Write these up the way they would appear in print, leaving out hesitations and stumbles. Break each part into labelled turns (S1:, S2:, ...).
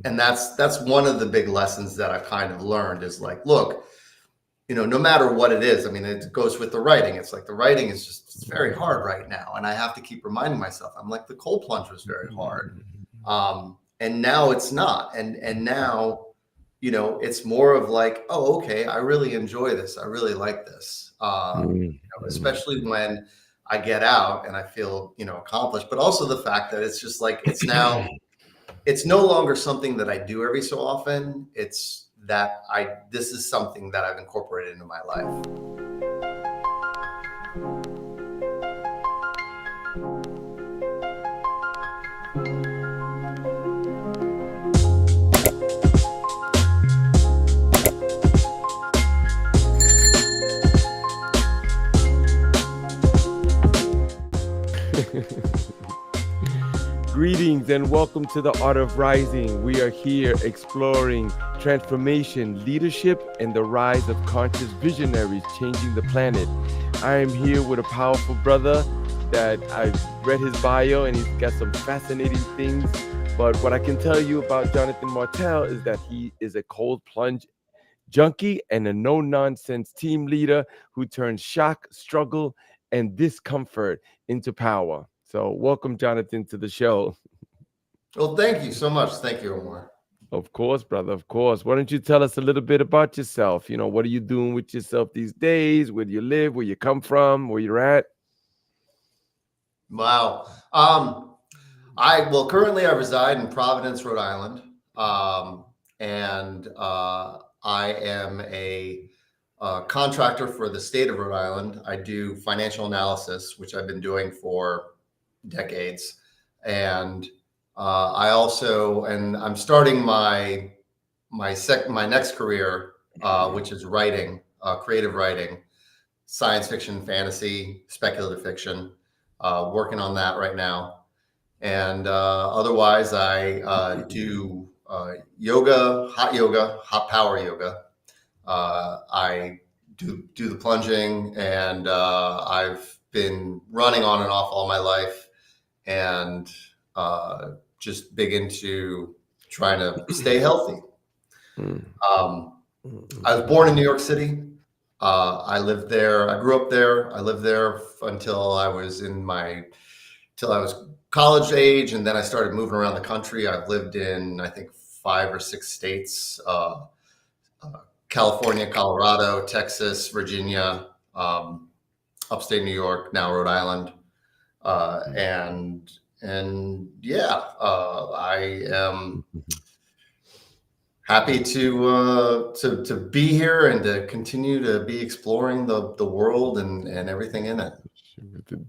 S1: And that's one of the big lessons that I've kind of learned is like, look, no matter what it is, I mean, it goes with the writing. It's like the writing is just it's very hard right now. And I have to keep reminding myself, I'm like, the cold plunge was very hard. And now it's not. And now, it's more of like, oh, okay, I really enjoy this. I really like this. Especially when I get out and I feel, accomplished, but also the fact that it's just like, it's no longer something that I do every so often. It's that this is something that I've incorporated into my life.
S2: Greetings and welcome to the Art of Rising. We are here exploring transformation, leadership, and the rise of conscious visionaries changing the planet. I am here with a powerful brother that I've read his bio and he's got some fascinating things. But what I can tell you about Jonathan Martel is that he is a cold plunge junkie and a no-nonsense team leader who turns shock, struggle, and discomfort into power. So welcome, Jonathan, to the show.
S1: Well, thank you so much. Thank you, Omar.
S2: Of course, brother, of course. Why don't you tell us a little bit about yourself? What are you doing with yourself these days? Where do you live? Where you come from? Where you're at?
S1: Wow. Currently I reside in Providence, Rhode Island. And I am a contractor for the state of Rhode Island. I do financial analysis, which I've been doing for decades. And I'm starting my next career, which is writing, creative writing, science fiction, fantasy, speculative fiction, working on that right now. And otherwise I do yoga, hot power yoga. I do the plunging, and I've been running on and off all my life, and just big into trying to stay healthy. I was born in New York City. I lived there. I grew up there. I lived there until I was college age, and then I started moving around the country. I've lived in, I think, 5 or 6 states: California, Colorado, Texas, Virginia, upstate New York, now Rhode Island, I am happy to be here and to continue to be exploring the world and everything in it.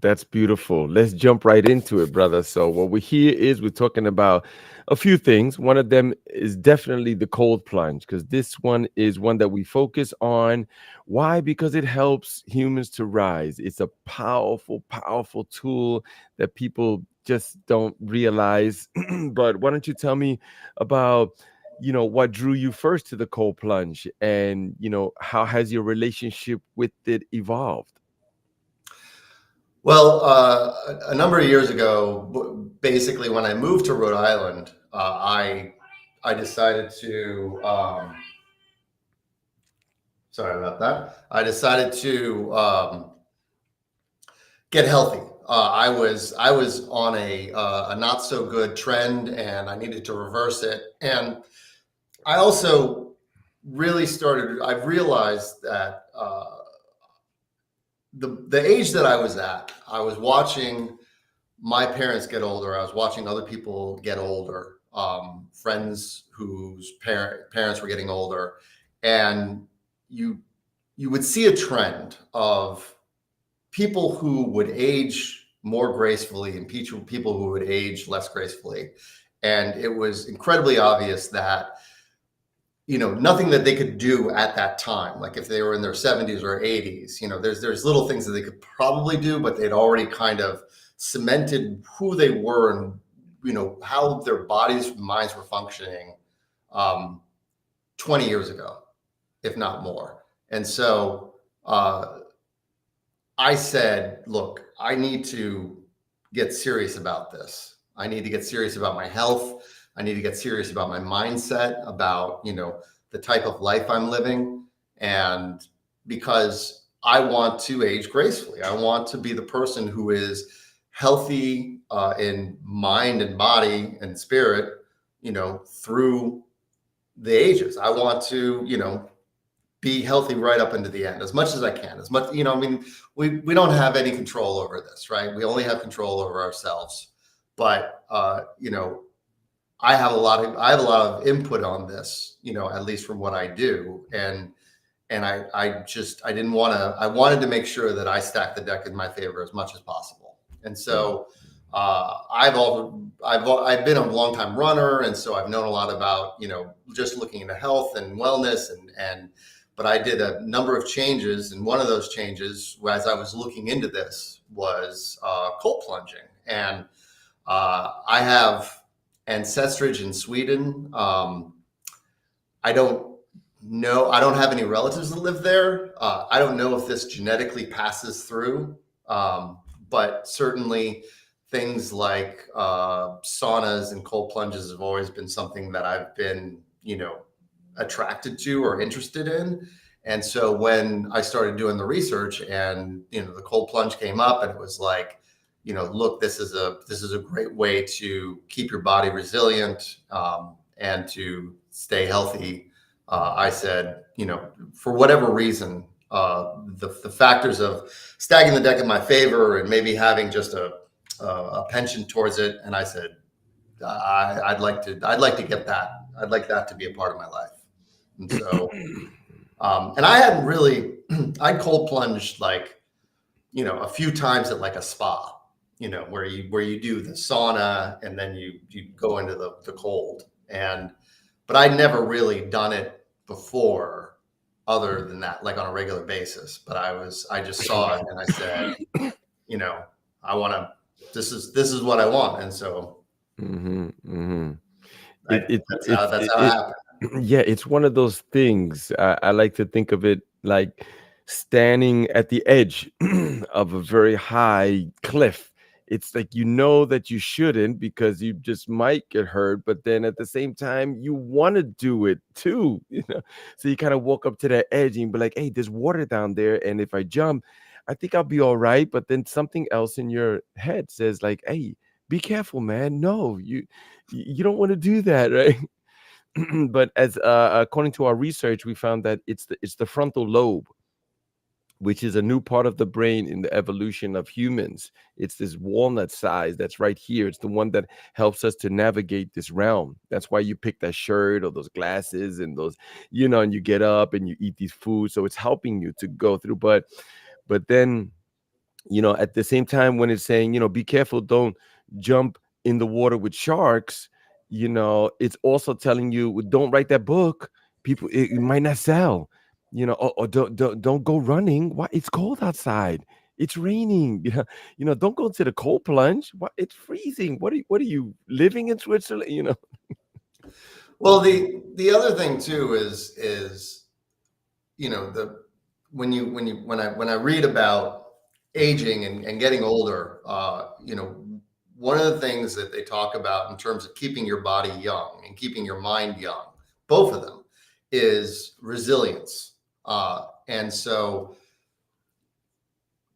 S2: That's beautiful. Let's jump right into it, brother. So what we're talking about a few things. One of them is definitely the cold plunge, because this one is one that we focus on. Why? Because it helps humans to rise. It's a powerful, powerful tool that people just don't realize. But why don't you tell me about, what drew you first to the cold plunge, and, how has your relationship with it evolved?
S1: Well, a number of years ago, basically when I moved to Rhode Island, I decided to, sorry about that. I decided to get healthy. I was on a not so good trend, and I needed to reverse it. And I also really I realized that the age that I was at, I was watching my parents get older. I was watching other people get older, friends whose parents were getting older, and you would see a trend of people who would age more gracefully and people who would age less gracefully. And it was incredibly obvious that nothing that they could do at that time, like if they were in their 70s or 80s, there's little things that they could probably do, but they'd already kind of cemented who they were and, how their bodies and minds were functioning 20 years ago, if not more. And so I said, look, I need to get serious about this. I need to get serious about my health. I need to get serious about my mindset, about, the type of life I'm living. And because I want to age gracefully, I want to be the person who is healthy in mind and body and spirit, through the ages. I want to, be healthy right up into the end as much as I can. As much, I mean, we don't have any control over this, right? We only have control over ourselves. But I have a lot of input on this, at least from what I do. And I wanted to make sure that I stack the deck in my favor as much as possible. And so I've been a long time runner, and so I've known a lot about, just looking into health and wellness but I did a number of changes, and one of those changes, as I was looking into this, was cold plunging. And I have ancestrage in Sweden. I don't have any relatives that live there. I don't know if this genetically passes through, but certainly things like saunas and cold plunges have always been something that I've been, attracted to or interested in. And so when I started doing the research and, the cold plunge came up, and it was like, look, this is a great way to keep your body resilient and to stay healthy. I said, for whatever reason, the factors of stacking the deck in my favor and maybe having just a penchant towards it, and I said, I'd like to get that. I'd like that to be a part of my life. And so, and I hadn't really, I'd cold plunged like, a few times at like a spa, where you do the sauna and then you go into the cold. But I'd never really done it before other than that, like on a regular basis. But I just saw it and I said, this is what I want. And so that's how it happened.
S2: Yeah, it's one of those things. I like to think of it like standing at the edge of a very high cliff. It's like, that you shouldn't, because you just might get hurt, but then at the same time you want to do it too, so you kind of walk up to that edge and be like, hey, there's water down there, and if I jump, I think I'll be all right. But then something else in your head says like, hey, be careful, man. No, you don't want to do that, right? But as according to our research, we found that it's the frontal lobe, which is a new part of the brain in the evolution of humans. It's this walnut size that's right here. It's the one that helps us to navigate this realm. That's why you pick that shirt or those glasses and those, and you get up and you eat these foods. So it's helping you to go through. But then, at the same time, when it's saying, be careful, don't jump in the water with sharks, it's also telling you, don't write that book. People, it might not sell. Or don't go running. Why? It's cold outside. It's raining. Don't go to the cold plunge. What? It's freezing. What are you living in Switzerland?
S1: Well, the other thing too is when I read about aging and getting older, one of the things that they talk about in terms of keeping your body young and keeping your mind young, both of them, is resilience. And so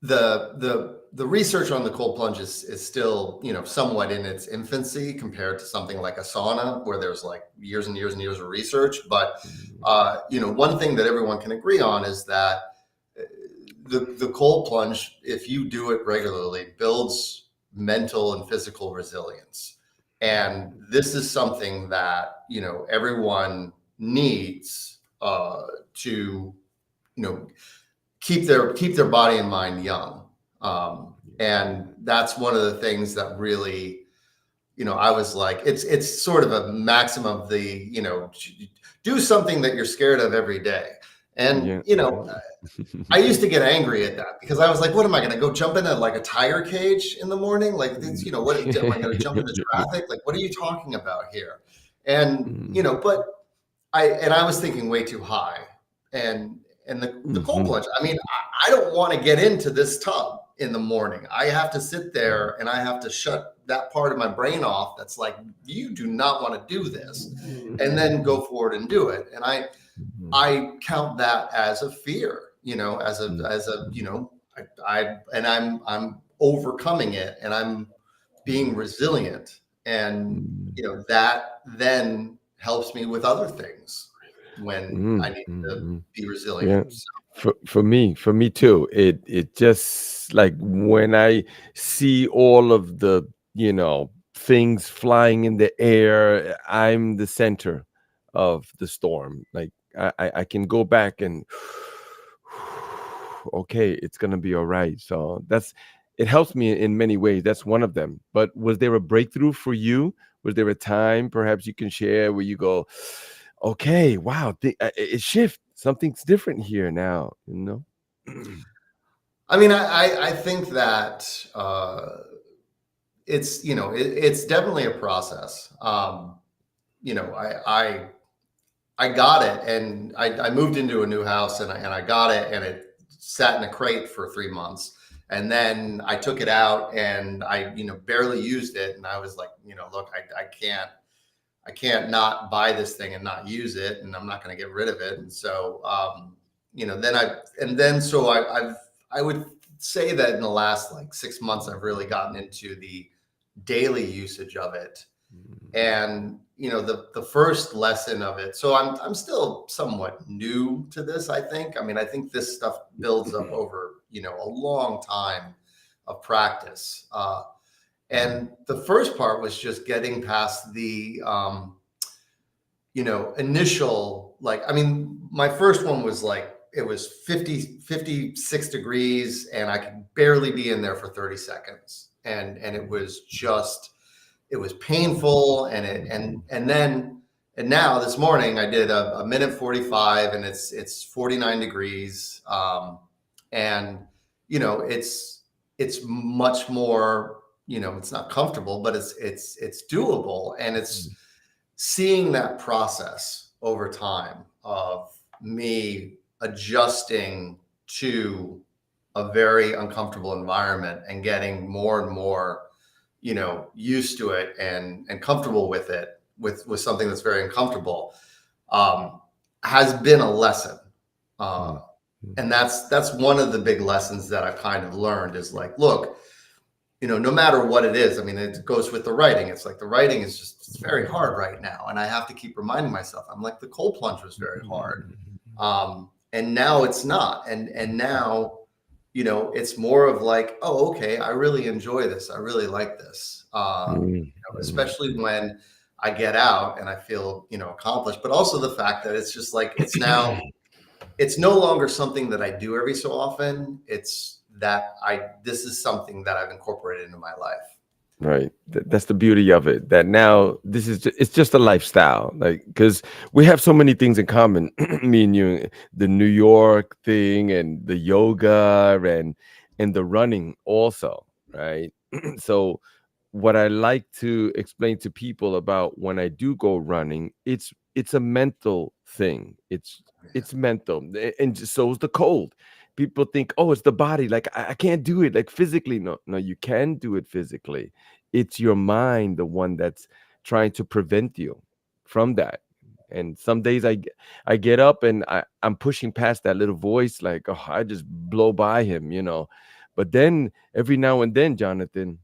S1: the research on the cold plunge is still, somewhat in its infancy compared to something like a sauna, where there's like years and years and years of research. But, one thing that everyone can agree on is that the cold plunge, if you do it regularly, builds mental and physical resilience. And this is something that, everyone needs to, keep their body and mind young. And that's one of the things that really, I was like, it's sort of a maxim of the, do something that you're scared of every day. And, I used to get angry at that, because I was like, what am I going to go jump into like a tiger cage in the morning? Like, what am I going to jump into traffic? Like, what are you talking about here? And, but I was thinking way too high. And the cold plunge, I mean, I don't want to get into this tub. in the morning. I have to sit there and I have to shut that part of my brain off that's like, you do not want to do this, and then go forward and do it. And I count that as a fear, as a, I'm overcoming it, and I'm being resilient. And, that then helps me with other things when I need to be
S2: Yeah.
S1: resilient. So,
S2: For me too. It just like when I see all of the, things flying in the air, I'm the center of the storm. Like I can go back and okay, it's gonna be all right. So it helps me in many ways. That's one of them. But was there a breakthrough for you? Was there a time perhaps you can share where you go, okay, wow, it shift. Something's different here now.
S1: I mean, I think that it's definitely a process. I got it, and I moved into a new house, and I got it, and it sat in a crate for 3 months, and then I took it out, and I barely used it, and I was like, look, I can't not buy this thing and not use it, and I'm not going to get rid of it. And so, I would say that in the last like 6 months, I've really gotten into the daily usage of it. And the first lesson of it. So I'm still somewhat new to this. I think this stuff builds up over a long time of practice. And the first part was just getting past the initial, like, my first one was like, it was 56 degrees, and I could barely be in there for 30 seconds. And it was painful. And now this morning I did a minute 45, and it's 49 degrees. And it's much more, it's not comfortable, but it's doable. And it's seeing that process over time of me adjusting to a very uncomfortable environment and getting more and more used to it and comfortable with it, with something that's very uncomfortable, has been a lesson. And that's one of the big lessons that I've kind of learned is like, look, no matter what it is, it goes with the writing. It's like the writing is it's very hard right now. And I have to keep reminding myself, I'm like, the cold plunge was very hard. And now it's not. And now, it's more of like, oh, okay, I really enjoy this. I really like this. Especially when I get out and I feel, accomplished, but also the fact that it's just like, it's no longer something that I do every so often. It's that this is something that I've incorporated into my life.
S2: Right. That's the beauty of it. That now it's just a lifestyle. Like, because we have so many things in common, me and you, the New York thing and the yoga and the running also, right? So what I like to explain to people about when I do go running, it's a mental thing. It's mental, and so is the cold. People think, oh, it's the body. Like I can't do it. Like physically, no, you can do it physically. It's your mind, the one that's trying to prevent you from that. And some days I get up and I'm pushing past that little voice, like, oh, I just blow by him. But then every now and then, Jonathan,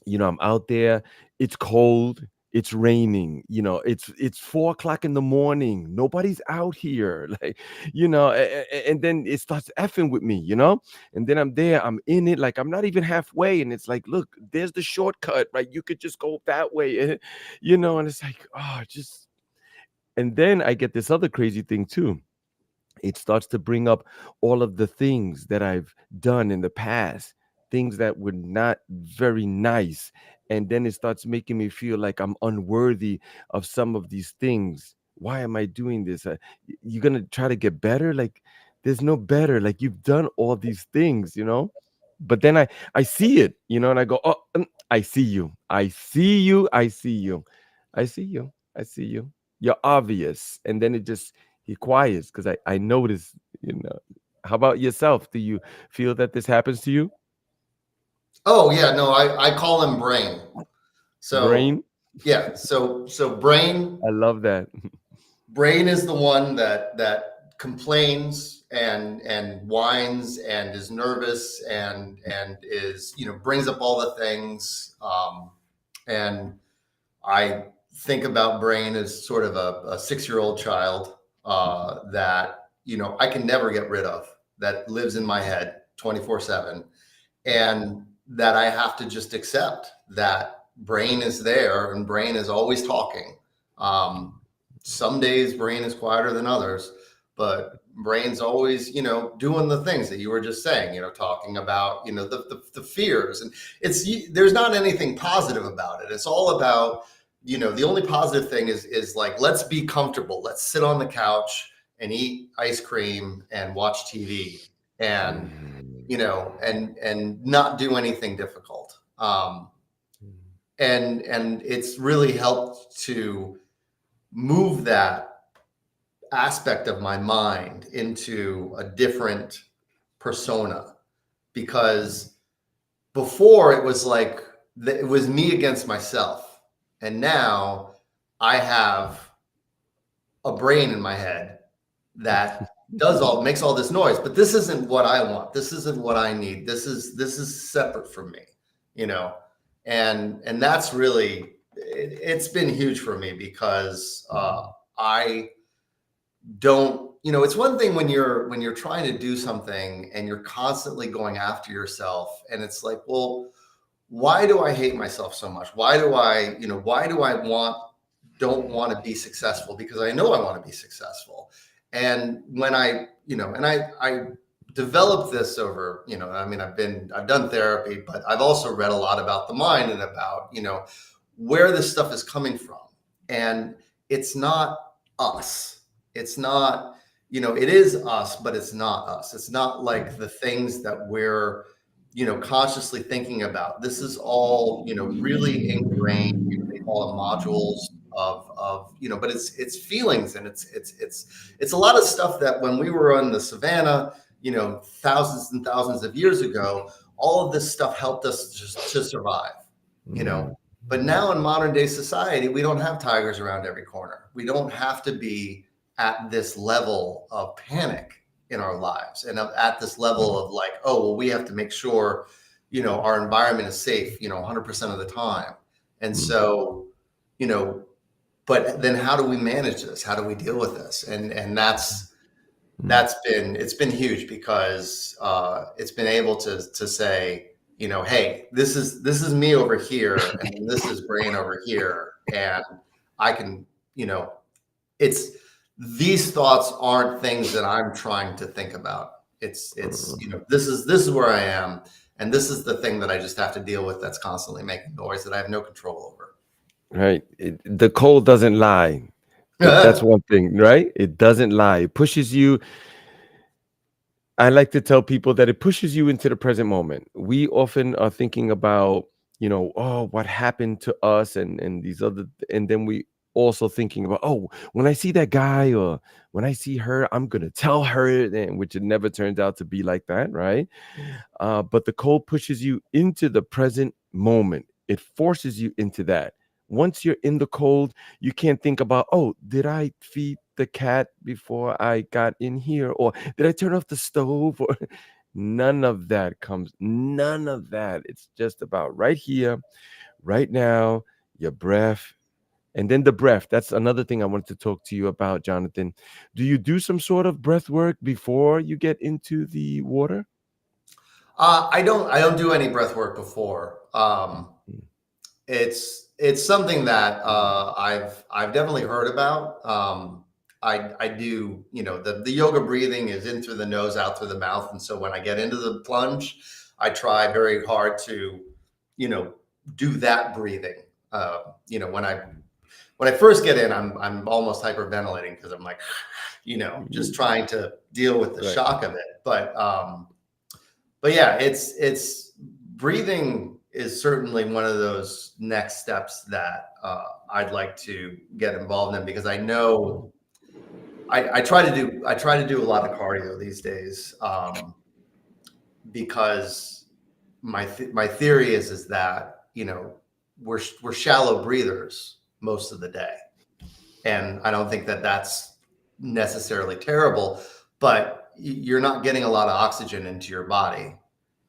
S2: I'm out there, it's cold, it's raining, it's 4 o'clock in the morning, nobody's out here, like, and then it starts effing with me. And then I'm there, I'm in it, like I'm not even halfway, and it's like, look, there's the shortcut, right? You could just go that way, and it's like, oh, just. And then I get this other crazy thing too. It starts to bring up all of the things that I've done in the past, things that were not very nice. And then it starts making me feel like I'm unworthy of some of these things. Why am I doing this? You're going to try to get better? Like, there's no better. Like, you've done all these things. But then I see it, and I go, oh, I see you. I see you. I see you. I see you. I see you. You're obvious. And then it just, he quiets because I notice. How about yourself? Do you feel that this happens to you?
S1: Oh yeah, no, I call him Brain. So
S2: Brain.
S1: yeah, so Brain
S2: I love that.
S1: Brain is the one that complains and whines and is nervous and is, brings up all the things. And I think about Brain as sort of a 6-year-old child that I can never get rid of, that lives in my head 24/7, and that I have to just accept that Brain is there and Brain is always talking. Some days Brain is quieter than others, but Brain's always, doing the things that you were just saying, talking about, the fears. And there's not anything positive about it. It's all about, the only positive thing is like, let's be comfortable. Let's sit on the couch and eat ice cream and watch TV and, and not do anything difficult. And it's really helped to move that aspect of my mind into a different persona, because before it was like it was me against myself, and now I have a brain in my head that makes all this noise, but this isn't what I want, this isn't what I need, this is separate from me, and that's really it's been huge for me, because I don't, it's one thing when you're trying to do something and you're constantly going after yourself, and it's like, well, why do I hate myself so much? Why do I don't want to be successful? Because I know I want to be successful. And when I developed this over, I've done therapy, but I've also read a lot about the mind and about, where this stuff is coming from. And it's not us. It's not, it is us, but it's not us. It's not like the things that we're, consciously thinking about. This is all, really ingrained. They call them modules of, but it's feelings, and it's a lot of stuff that when we were on the savannah, thousands and thousands of years ago, all of this stuff helped us just to survive, But now in modern day society, we don't have tigers around every corner. We don't have to be at this level of panic in our lives, and at this level of like, oh, well, we have to make sure, our environment is safe, 100% of the time. And so, but then how do we manage this? How do we deal with this? And it's been huge, because it's been able to say, hey, this is me over here, and this is Brain over here, and I can, it's, these thoughts aren't things that I'm trying to think about. It's this is where I am, and this is the thing that I just have to deal with, that's constantly making noise that I have no control over.
S2: Right. The cold doesn't lie. That's one thing, right? It doesn't lie. It pushes you. I like to tell people that it pushes you into the present moment. We often are thinking about, oh, what happened to us, and these other, and then we also thinking about, oh, when I see that guy or when I see her, I'm gonna tell her, and which it never turns out to be like that, right? But the cold pushes you into the present moment. It forces you into that. Once you're in the cold, you can't think about, oh, did I feed the cat before I got in here? Or did I turn off the stove? Or none of that comes, none of that. It's just about right here, right now, your breath. And then the breath. That's another thing I wanted to talk to you about, Jonathan. Do you do some sort of breath work before you get into the water?
S1: I don't do any breath work before. It's something that I've definitely heard about. I do, the yoga breathing is in through the nose, out through the mouth, and so when I get into the plunge, I try very hard to, do that breathing. When I first get in, I'm almost hyperventilating, because I'm like, just trying to deal with the
S2: Right.
S1: shock of it. But yeah, it's breathing is certainly one of those next steps that I'd like to get involved in, because I know I try to do a lot of cardio these days, because my theory is that, we're shallow breathers most of the day, and I don't think that that's necessarily terrible, but you're not getting a lot of oxygen into your body.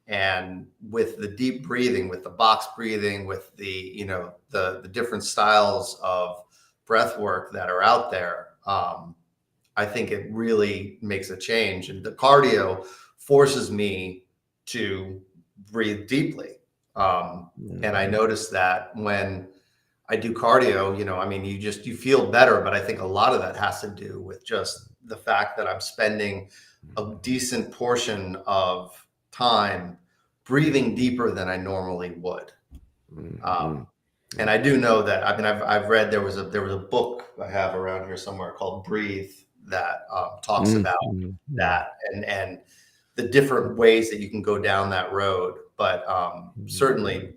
S1: And with the deep breathing, with the box breathing, with the different styles of breath work that are out there, I think it really makes a change. And the cardio forces me to breathe deeply. And I noticed that when I do cardio, I mean, you feel better, but I think a lot of that has to do with just the fact that I'm spending a decent portion of time breathing deeper than I normally would. And I do know that, I mean, I've read, there was a book I have around here somewhere called Breathe that talks about that, and the different ways that you can go down that road. But certainly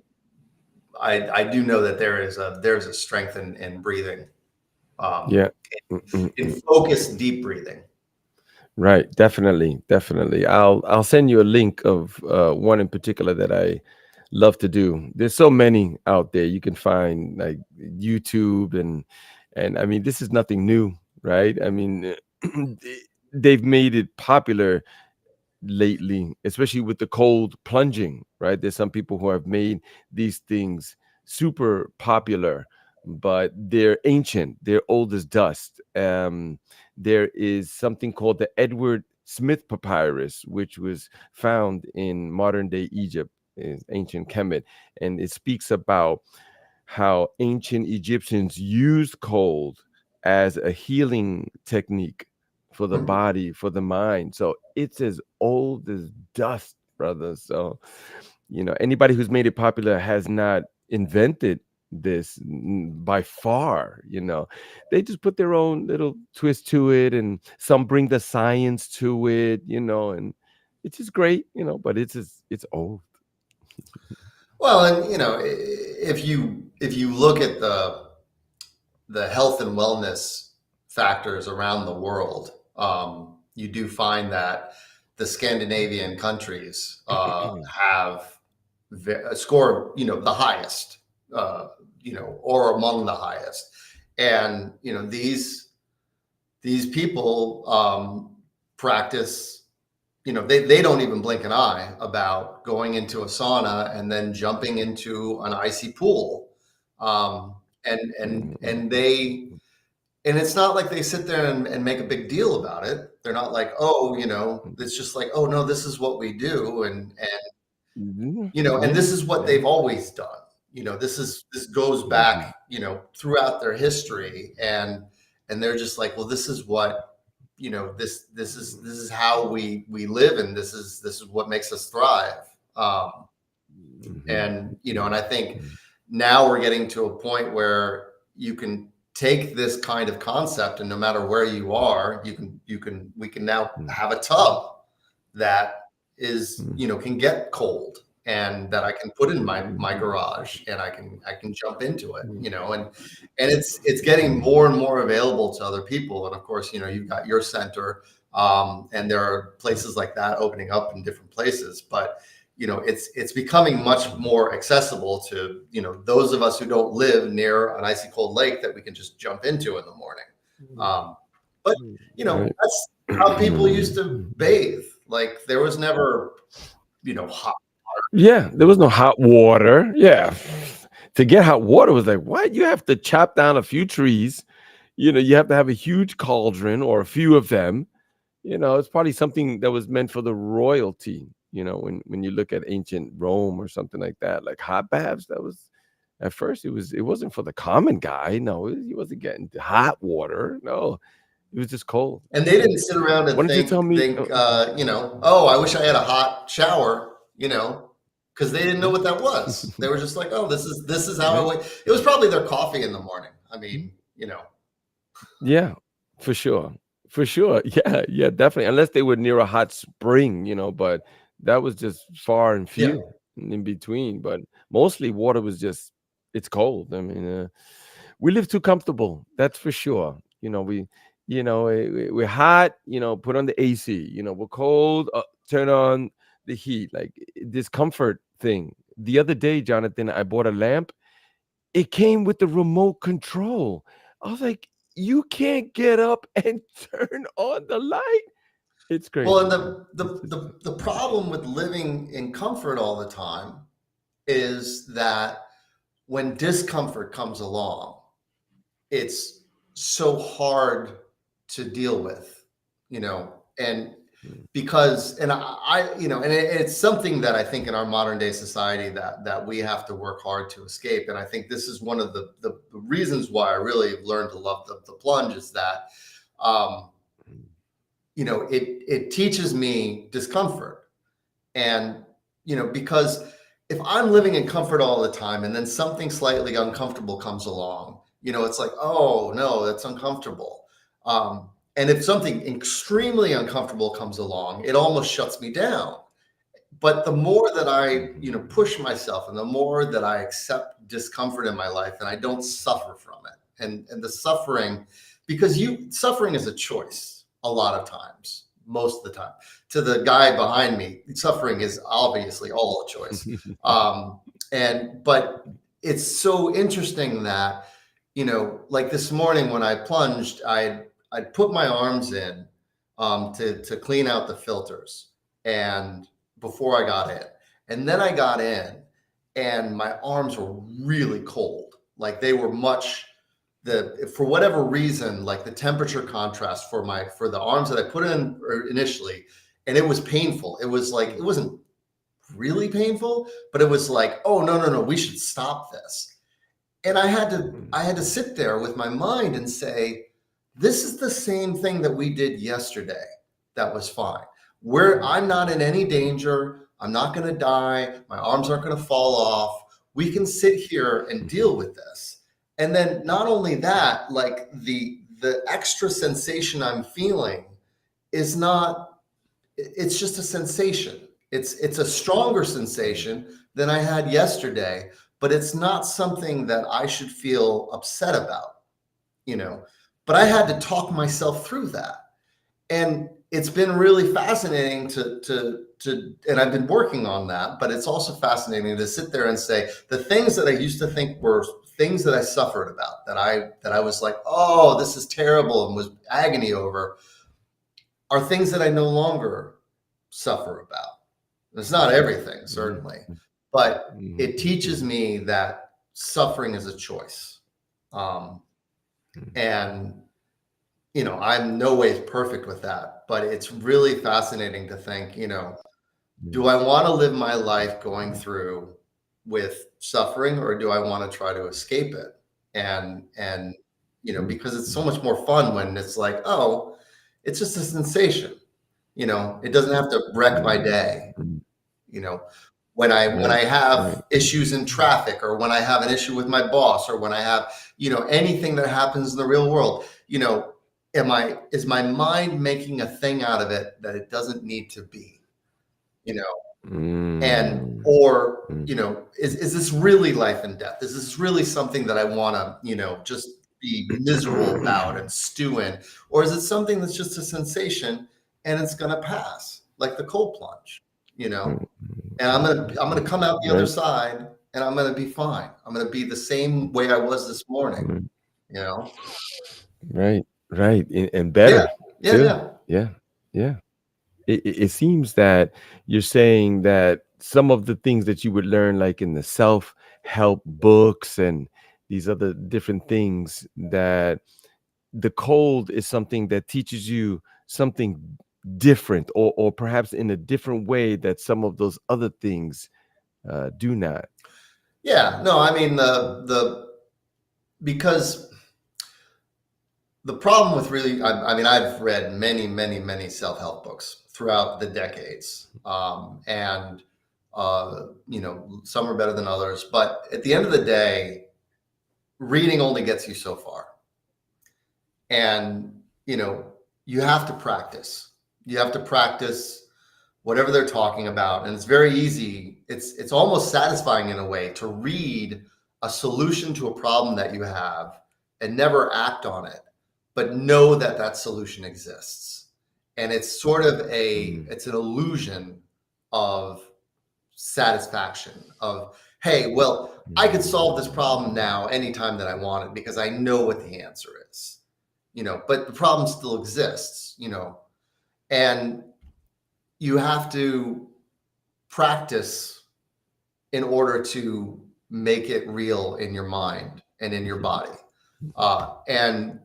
S1: I do know that there's a strength in breathing,
S2: Yeah.
S1: in focused deep breathing.
S2: Right. Definitely. Definitely. I'll send you a link of one in particular that I love to do. There's so many out there. You can find like YouTube and I mean, this is nothing new, right? I mean, they've made it popular lately, especially with the cold plunging, right? There's some people who have made these things super popular, but they're ancient, they're old as dust. There is something called the Edward Smith Papyrus, which was found in modern day Egypt, is ancient Kemet, and it speaks about how ancient Egyptians used cold as a healing technique for the body, for the mind. So it's as old as dust, brother. So, anybody who's made it popular has not invented this by far. They just put their own little twist to it, and some bring the science to it, and it's just great, but it's old.
S1: Well, and if you look at the health and wellness factors around the world, you do find that the Scandinavian countries have score, the highest, or among the highest. And these people practice. They don't even blink an eye about going into a sauna and then jumping into an icy pool. And it's not like they sit there and make a big deal about it. They're not like, oh, it's just like, oh no, this is what we do. And this is what they've always done. This goes back, throughout their history. And they're just like, well, this is what, this is how we live, and this is what makes us thrive. And I think now we're getting to a point where you can take this kind of concept, and no matter where you are, we can now have a tub that is, can get cold, and that I can put in my garage, and I can jump into it, and it's getting more and more available to other people. And of course, you've got your center, and there are places like that opening up in different places, but it's becoming much more accessible to, those of us who don't live near an icy cold lake that we can just jump into in the morning. But that's how people used to bathe. Like, there was never, hot.
S2: Yeah, there was no hot water. Yeah. To get hot water was like, what? You have to chop down a few trees. You have to have a huge cauldron or a few of them. It's probably something that was meant for the royalty. When you look at ancient Rome or something like that, like hot baths, that was at first it wasn't for the common guy. No, he wasn't getting hot water. No, it was just cold.
S1: And they didn't sit around and think, oh, I wish I had a hot shower, because they didn't know what that was. They were just like, oh, this is how it was probably their coffee in the morning. I mean,
S2: Yeah, for sure. For sure. Yeah, definitely. Unless they were near a hot spring, but that was just far and few in between. But mostly water was it's cold. I mean, we live too comfortable. That's for sure. We're hot, put on the AC, we're cold, turn on the heat. Like, discomfort thing. The other day, Jonathan, I bought a lamp. It came with the remote control. I was like, you can't get up and turn on the light. It's
S1: Well, and
S2: crazy, man.
S1: the problem with living in comfort all the time is that when discomfort comes along, it's so hard to deal with, and because, and it's something that I think in our modern day society that we have to work hard to escape. And I think this is one of the reasons why I really learned to love the plunge is that, um, it teaches me discomfort. And, because if I'm living in comfort all the time and then something slightly uncomfortable comes along, it's like, oh no, that's uncomfortable. And if something extremely uncomfortable comes along, it almost shuts me down. But the more that I, push myself and the more that I accept discomfort in my life and I don't suffer from it, and the suffering, because suffering is a choice a lot of times, most of the time. To the guy behind me, suffering is obviously all a choice. But it's so interesting that, like this morning when I plunged, I'd put my arms in to clean out the filters and before I got in. And then I got in and my arms were really cold. Like they were for whatever reason, like the temperature contrast for the arms that I put in initially, and it was painful. It was like, it wasn't really painful, but it was like, oh no, we should stop this. And I had to sit there with my mind and say, this is the same thing that we did yesterday. That was fine. I'm not in any danger. I'm not going to die. My arms aren't going to fall off. We can sit here and deal with this. And then not only that, like the extra sensation I'm feeling is not, it's just a sensation. It's a stronger sensation than I had yesterday, but it's not something that I should feel upset about, but I had to talk myself through that. And it's been really fascinating to and I've been working on that, but it's also fascinating to sit there and say the things that I used to think were things that I suffered about, that I was like, oh, this is terrible and was agony over, are things that I no longer suffer about. It's not everything, certainly, but it teaches me that suffering is a choice. And I'm no ways perfect with that, but it's really fascinating to think, do I want to live my life going through with suffering, or do I want to try to escape it? And because it's so much more fun when it's like, oh, it's just a sensation, it doesn't have to wreck my day. When I have issues in traffic, or when I have an issue with my boss, or when I have, anything that happens in the real world, is my mind making a thing out of it that it doesn't need to be, and, or, is this really life and death? Is this really something that I want to, just be miserable about and stew in? Or is it something that's just a sensation and it's going to pass, like the cold plunge, and I'm going to come out the other side and I'm going to be fine. I'm going to be the same way I was this morning,
S2: Right. And better.
S1: Yeah.
S2: It seems that you're saying that some of the things that you would learn, like in the self-help books and these other different things, that the cold is something that teaches you something different, or perhaps in a different way that some of those other things do not.
S1: Yeah, no, I mean, because the problem with I mean, I've read many self-help books throughout the decades. And some are better than others, but at the end of the day, reading only gets you so far. And, you have to practice. You have to practice whatever they're talking about. And it's very easy. It's almost satisfying in a way to read a solution to a problem that you have and never act on it, but know that that solution exists. And it's sort of it's an illusion of satisfaction of, hey, well, I could solve this problem now anytime that I wanted because I know what the answer is, but the problem still exists, and you have to practice in order to make it real in your mind and in your body. And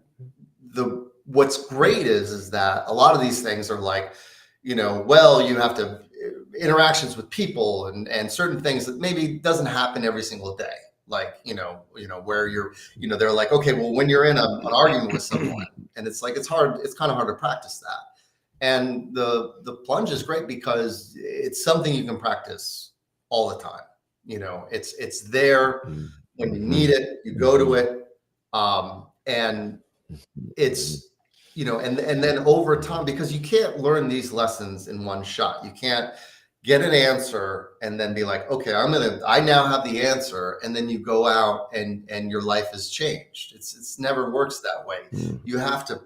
S1: what's great is that a lot of these things are like, well, you have to interactions with people and certain things that maybe doesn't happen every single day. Like, where they're like, okay, well, when you're in an argument with someone, and it's like, it's kind of hard to practice that. And the plunge is great because it's something you can practice all the time. It's there when you need it, you go to it. And it's, and then over time, because you can't learn these lessons in one shot. You can't get an answer and then be like, okay, I now have the answer. And then you go out and your life has changed. It's never works that way. You have to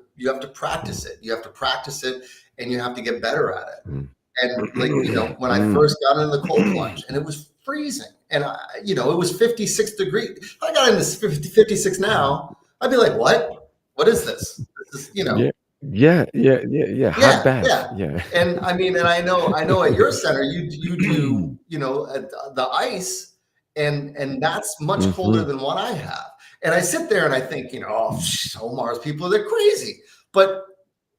S1: practice it. You have to practice it and you have to get better at it. And like, when I first got into the cold plunge and it was freezing and it was 56 degrees. If I got into 56 now, I'd be like, what is this? This is,
S2: Yeah. Hot bath. Yeah.
S1: And I mean, and I know at your center, you do, the ice and that's much colder than what I have. And I sit there and I think, Omar's people, they're crazy. But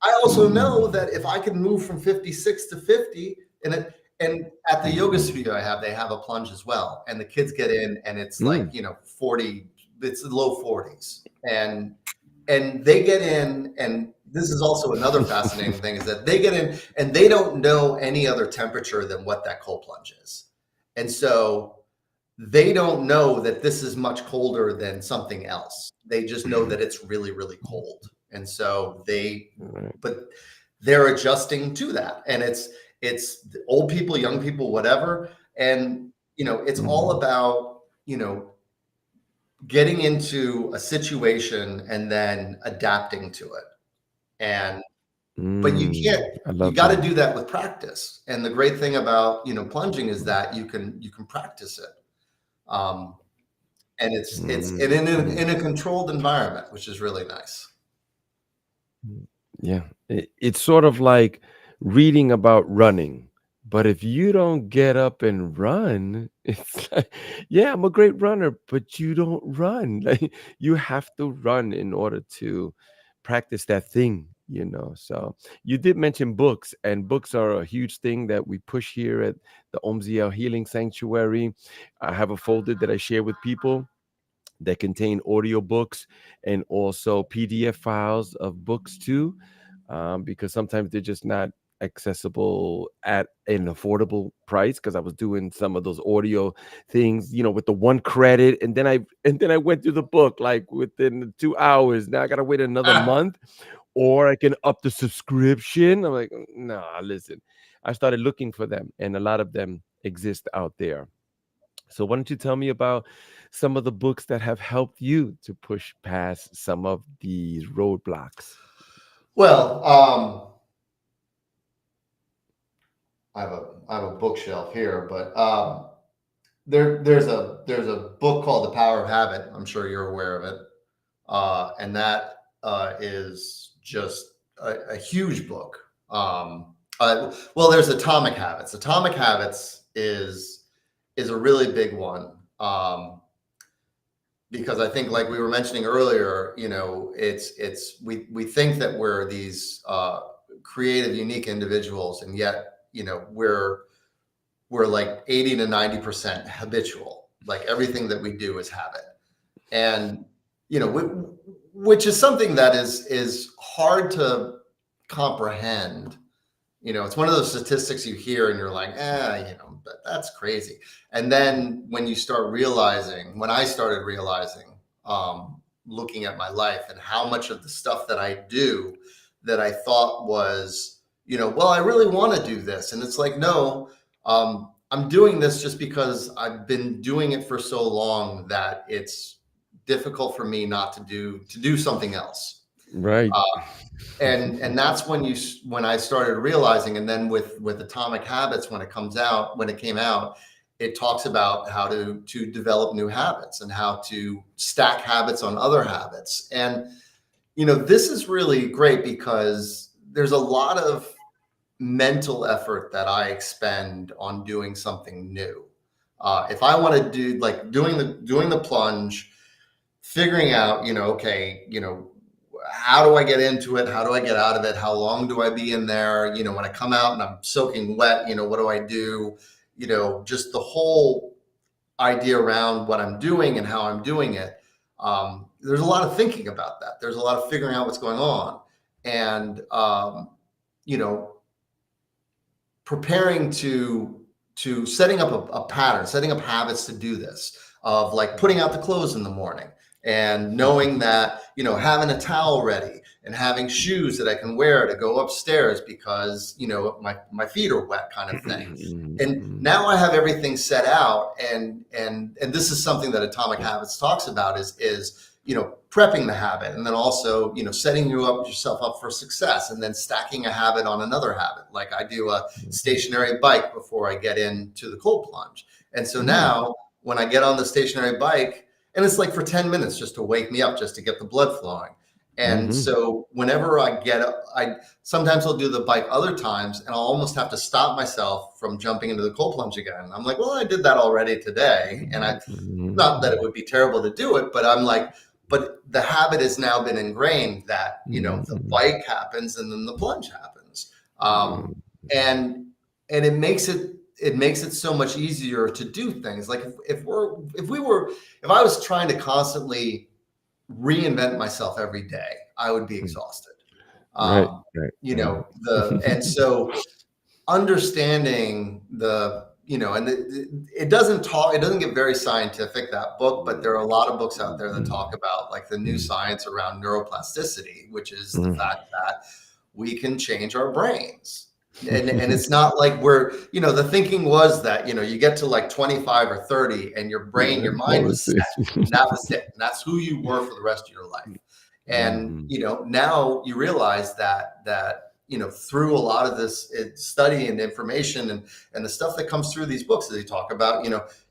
S1: I also know that if I can move from 56 to 50 and at the yoga studio they have a plunge as well. And the kids get in and it's like, 40, it's the low 40s. And they get in, and this is also another fascinating thing, is that they get in and they don't know any other temperature than what that cold plunge is. And so they don't know that this is much colder than something else. They just know that it's really, really cold. And so but they're adjusting to that. And it's old people, young people, whatever. And, it's all about, getting into a situation and then adapting to it. And, but you can't, you got to do that with practice. And the great thing about, plunging is that you can practice it. And it's in a controlled environment, which is really nice.
S2: Yeah. It's sort of like reading about running. But if you don't get up and run, it's like, yeah, I'm a great runner, but you don't run. Like, you have to run in order to practice that thing, So you did mention books, and books are a huge thing that we push here at the Omziel Healing Sanctuary. I have a folder that I share with people that contain audiobooks and also PDF files of books too, because sometimes they're just not accessible at an affordable price, because I was doing some of those audio things, with the 1 credit, and then I went through the book like within 2 hours. Now I gotta wait another month, or I can up the subscription. I'm like, nah, listen. I started looking for them, and a lot of them exist out there. So why don't you tell me about some of the books that have helped you to push past some of these roadblocks?
S1: Well, I have a bookshelf here, but there's a book called The Power of Habit. I'm sure you're aware of it, and that is just a huge book. Well, there's Atomic Habits. Atomic Habits is a really big one, because I think, like we were mentioning earlier, we think that we're these creative, unique individuals, and yet we're like 80 to 90% habitual. Like, everything that we do is habit, and which is something that is hard to comprehend. It's one of those statistics you hear and you're like, but that's crazy. And then when I started realizing, looking at my life and how much of the stuff that I do that I thought was, well, I really want to do this. And it's like, no, I'm doing this just because I've been doing it for so long that it's difficult for me not to do something else.
S2: Right.
S1: And that's when I started realizing, and then with Atomic Habits, when it came out, it talks about how to develop new habits and how to stack habits on other habits. And, this is really great because there's a lot of mental effort that I expend on doing something new. If I want to do like doing the plunge, figuring out, okay, how do I get into it? How do I get out of it? How long do I be in there? When I come out and I'm soaking wet, what do I do? Just the whole idea around what I'm doing and how I'm doing it. There's a lot of thinking about that. There's a lot of figuring out what's going on, and preparing to setting up a pattern, setting up habits to do this, of like putting out the clothes in the morning and knowing that, having a towel ready and having shoes that I can wear to go upstairs because, my feet are wet, kind of thing. And now I have everything set out, and this is something that Atomic Habits talks about is prepping the habit, and then also, setting yourself up for success, and then stacking a habit on another habit. Like I do a stationary bike before I get into the cold plunge. And so now when I get on the stationary bike, and it's like for 10 minutes just to wake me up, just to get the blood flowing. And so whenever I get up, sometimes I'll do the bike, other times, and I'll almost have to stop myself from jumping into the cold plunge again. I'm like, well, I did that already today. And not that it would be terrible to do it, but I'm like, but the habit has now been ingrained that, the bike happens and then the plunge happens. And it makes it so much easier to do things. Like if I was trying to constantly reinvent myself every day, I would be exhausted. And so understanding it doesn't get very scientific, that book, but there are a lot of books out there that talk about like the new science around neuroplasticity, which is the fact that we can change our brains. And it's not like the thinking was that, you get to like 25 or 30 and your mind was set. And that was it. And that's who you were for the rest of your life. And, now you realize that, through a lot of this study and information and the stuff that comes through these books that they talk about,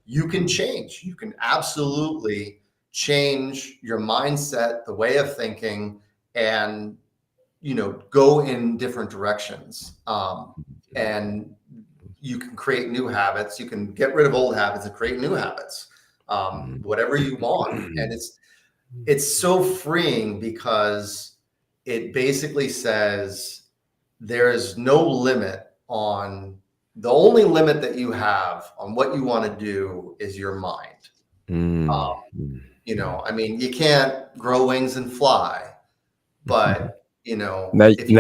S1: you can change. You can absolutely change your mindset, the way of thinking, and go in different directions. And you can create new habits. You can get rid of old habits and create new habits, whatever you want. And it's so freeing because it basically says there is no limit on, the only limit that you have on what you want to do is your mind. You can't grow wings and fly, but if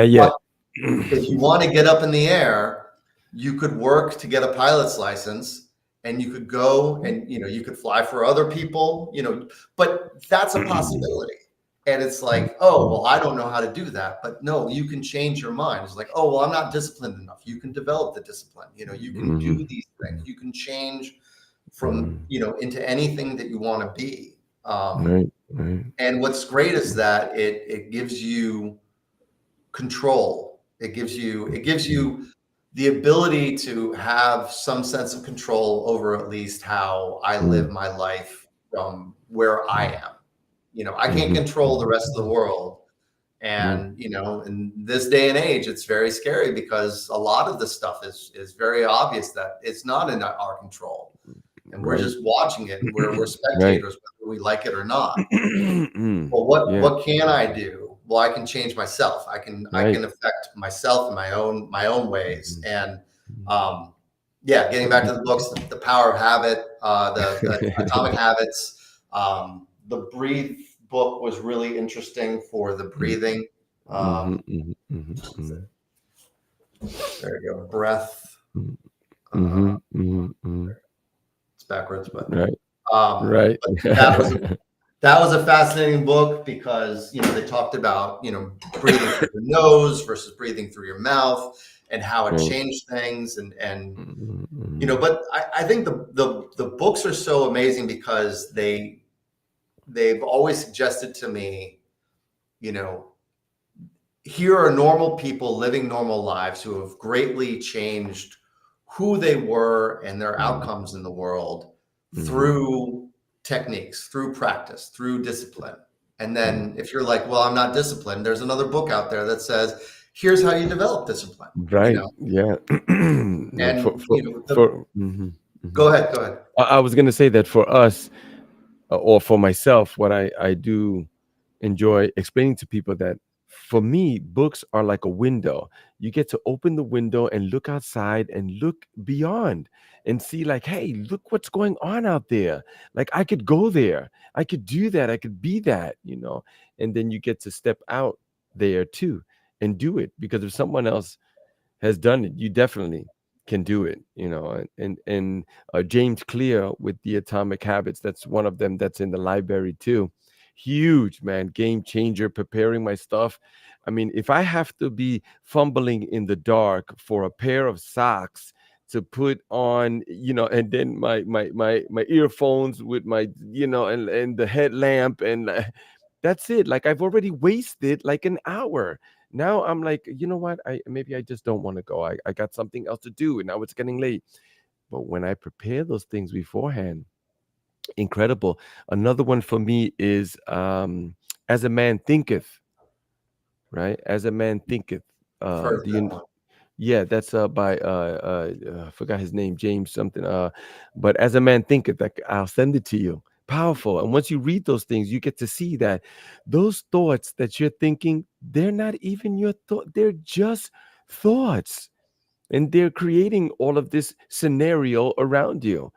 S1: you want to get up in the air, you could work to get a pilot's license, and you could go and, you could fly for other people, but that's a possibility. And it's like, oh, well, I don't know how to do that. But no, you can change your mind. It's like, oh, well, I'm not disciplined enough. You can develop the discipline. You can do these things. You can change from, into anything that you want to be. And what's great is that it gives you control. It gives you the ability to have some sense of control over at least how I live my life from where I am. I can't control the rest of the world. And, in this day and age, it's very scary because a lot of the stuff is very obvious that it's not in our control. And we're just watching it. And we're spectators, whether we like it or not. Well, what can I do? Well, I can change myself. I can affect myself in my own ways. And getting back to the books, the Power of Habit, the Atomic Habits, the Breathe book was really interesting for the breathing. There you go. Breath. It's backwards, but but that was a fascinating book because they talked about breathing through your nose versus breathing through your mouth and how it changed things, and but I think the books are so amazing because they've always suggested to me, here are normal people living normal lives who have greatly changed who they were and their outcomes in the world through techniques, through practice, through discipline. And then if you're like, well, I'm not disciplined, there's another book out there that says, here's how you develop discipline, you
S2: Right.
S1: know?
S2: Yeah. And
S1: And, you know,
S2: mhm.
S1: go ahead, go ahead.
S2: I was going to say that for us, or for myself, what I do enjoy explaining to people that for me, books are like a window. You get to open the window and look outside and look beyond and see, like, hey, look what's going on out there. Like, I could go there, I could do that, I could be that, and then you get to step out there too and do it, because if someone else has done it, you definitely can do it, and James Clear with the Atomic Habits, that's one of them that's in the library too. Huge, man, game changer, preparing my stuff. I mean, if I have to be fumbling in the dark for a pair of socks to put on, and then my earphones with my, and the headlamp, and that's it. Like, I've already wasted like an hour. Now I'm like, you know what? Maybe I just don't want to go. I got something else to do, and now it's getting late. But when I prepare those things beforehand, incredible. Another one for me is As a Man Thinketh, right? As a Man Thinketh.
S1: I've heard of
S2: Do
S1: that
S2: you
S1: one.
S2: Yeah, that's by I forgot his name, James something. But As a Man Thinketh, like, I'll send it to you. Powerful. And once you read those things, you get to see that those thoughts that you're thinking, they're not even your thought, they're just thoughts. And they're creating all of this scenario around you,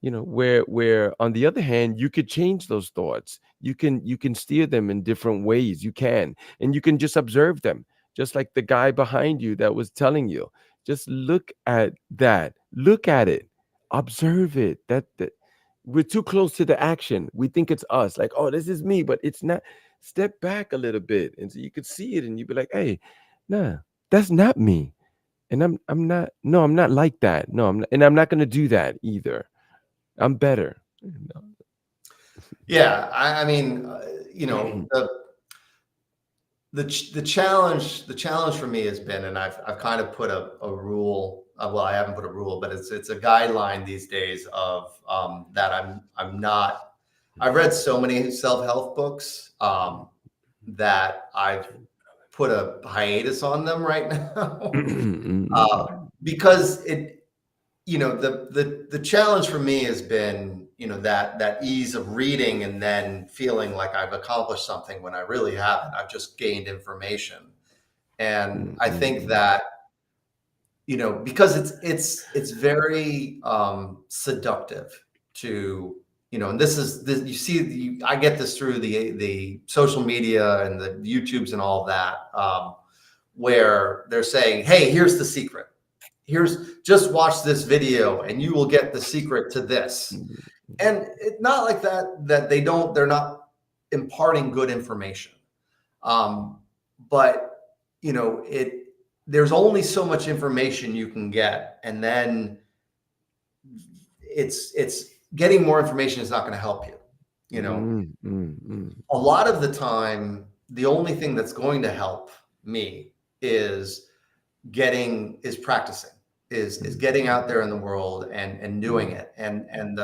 S2: where on the other hand, you could change those thoughts. You can steer them in different ways. You can, and you can just observe them, just like the guy behind you that was telling you. Just look at that, look at it, observe it. That we're too close to the action. We think it's us, like, oh, this is me, but it's not. Step back a little bit, and so you could see it, and you'd be like, hey, nah, that's not me. And I'm not, no, I'm not like that. No, I'm not, and I'm not going to do that either. I'm better.
S1: Yeah. I mean, the challenge for me has been, and I've kind of put a rule. Well, I haven't put a rule, but it's a guideline these days of that I'm not. I've read so many self-help books that I've put a hiatus on them right now because the challenge for me has been, that ease of reading and then feeling like I've accomplished something when I really haven't. I've just gained information. And I think that, because it's very seductive to, and this is this, you see, I get this through the social media and the YouTubes and all of that, where they're saying, hey, here's the secret. Just watch this video and you will get the secret to this. And it's not like that they're not imparting good information. But there's only so much information you can get. And then it's getting more information is not going to help you. A lot of the time, the only thing that's going to help me is practicing, is getting out there in the world and doing it. And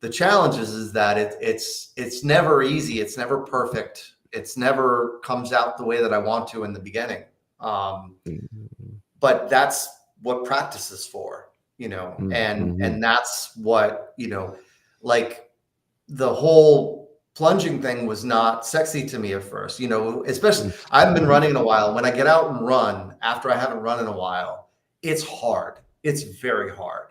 S1: the challenge is that it's never easy. It's never perfect. It's never comes out the way that I want to in the beginning. But that's what practice is for, and that's what, like the whole plunging thing was not sexy to me at first, especially I haven't been running in a while. When I get out and run after I haven't run in a while, it's hard. It's very hard.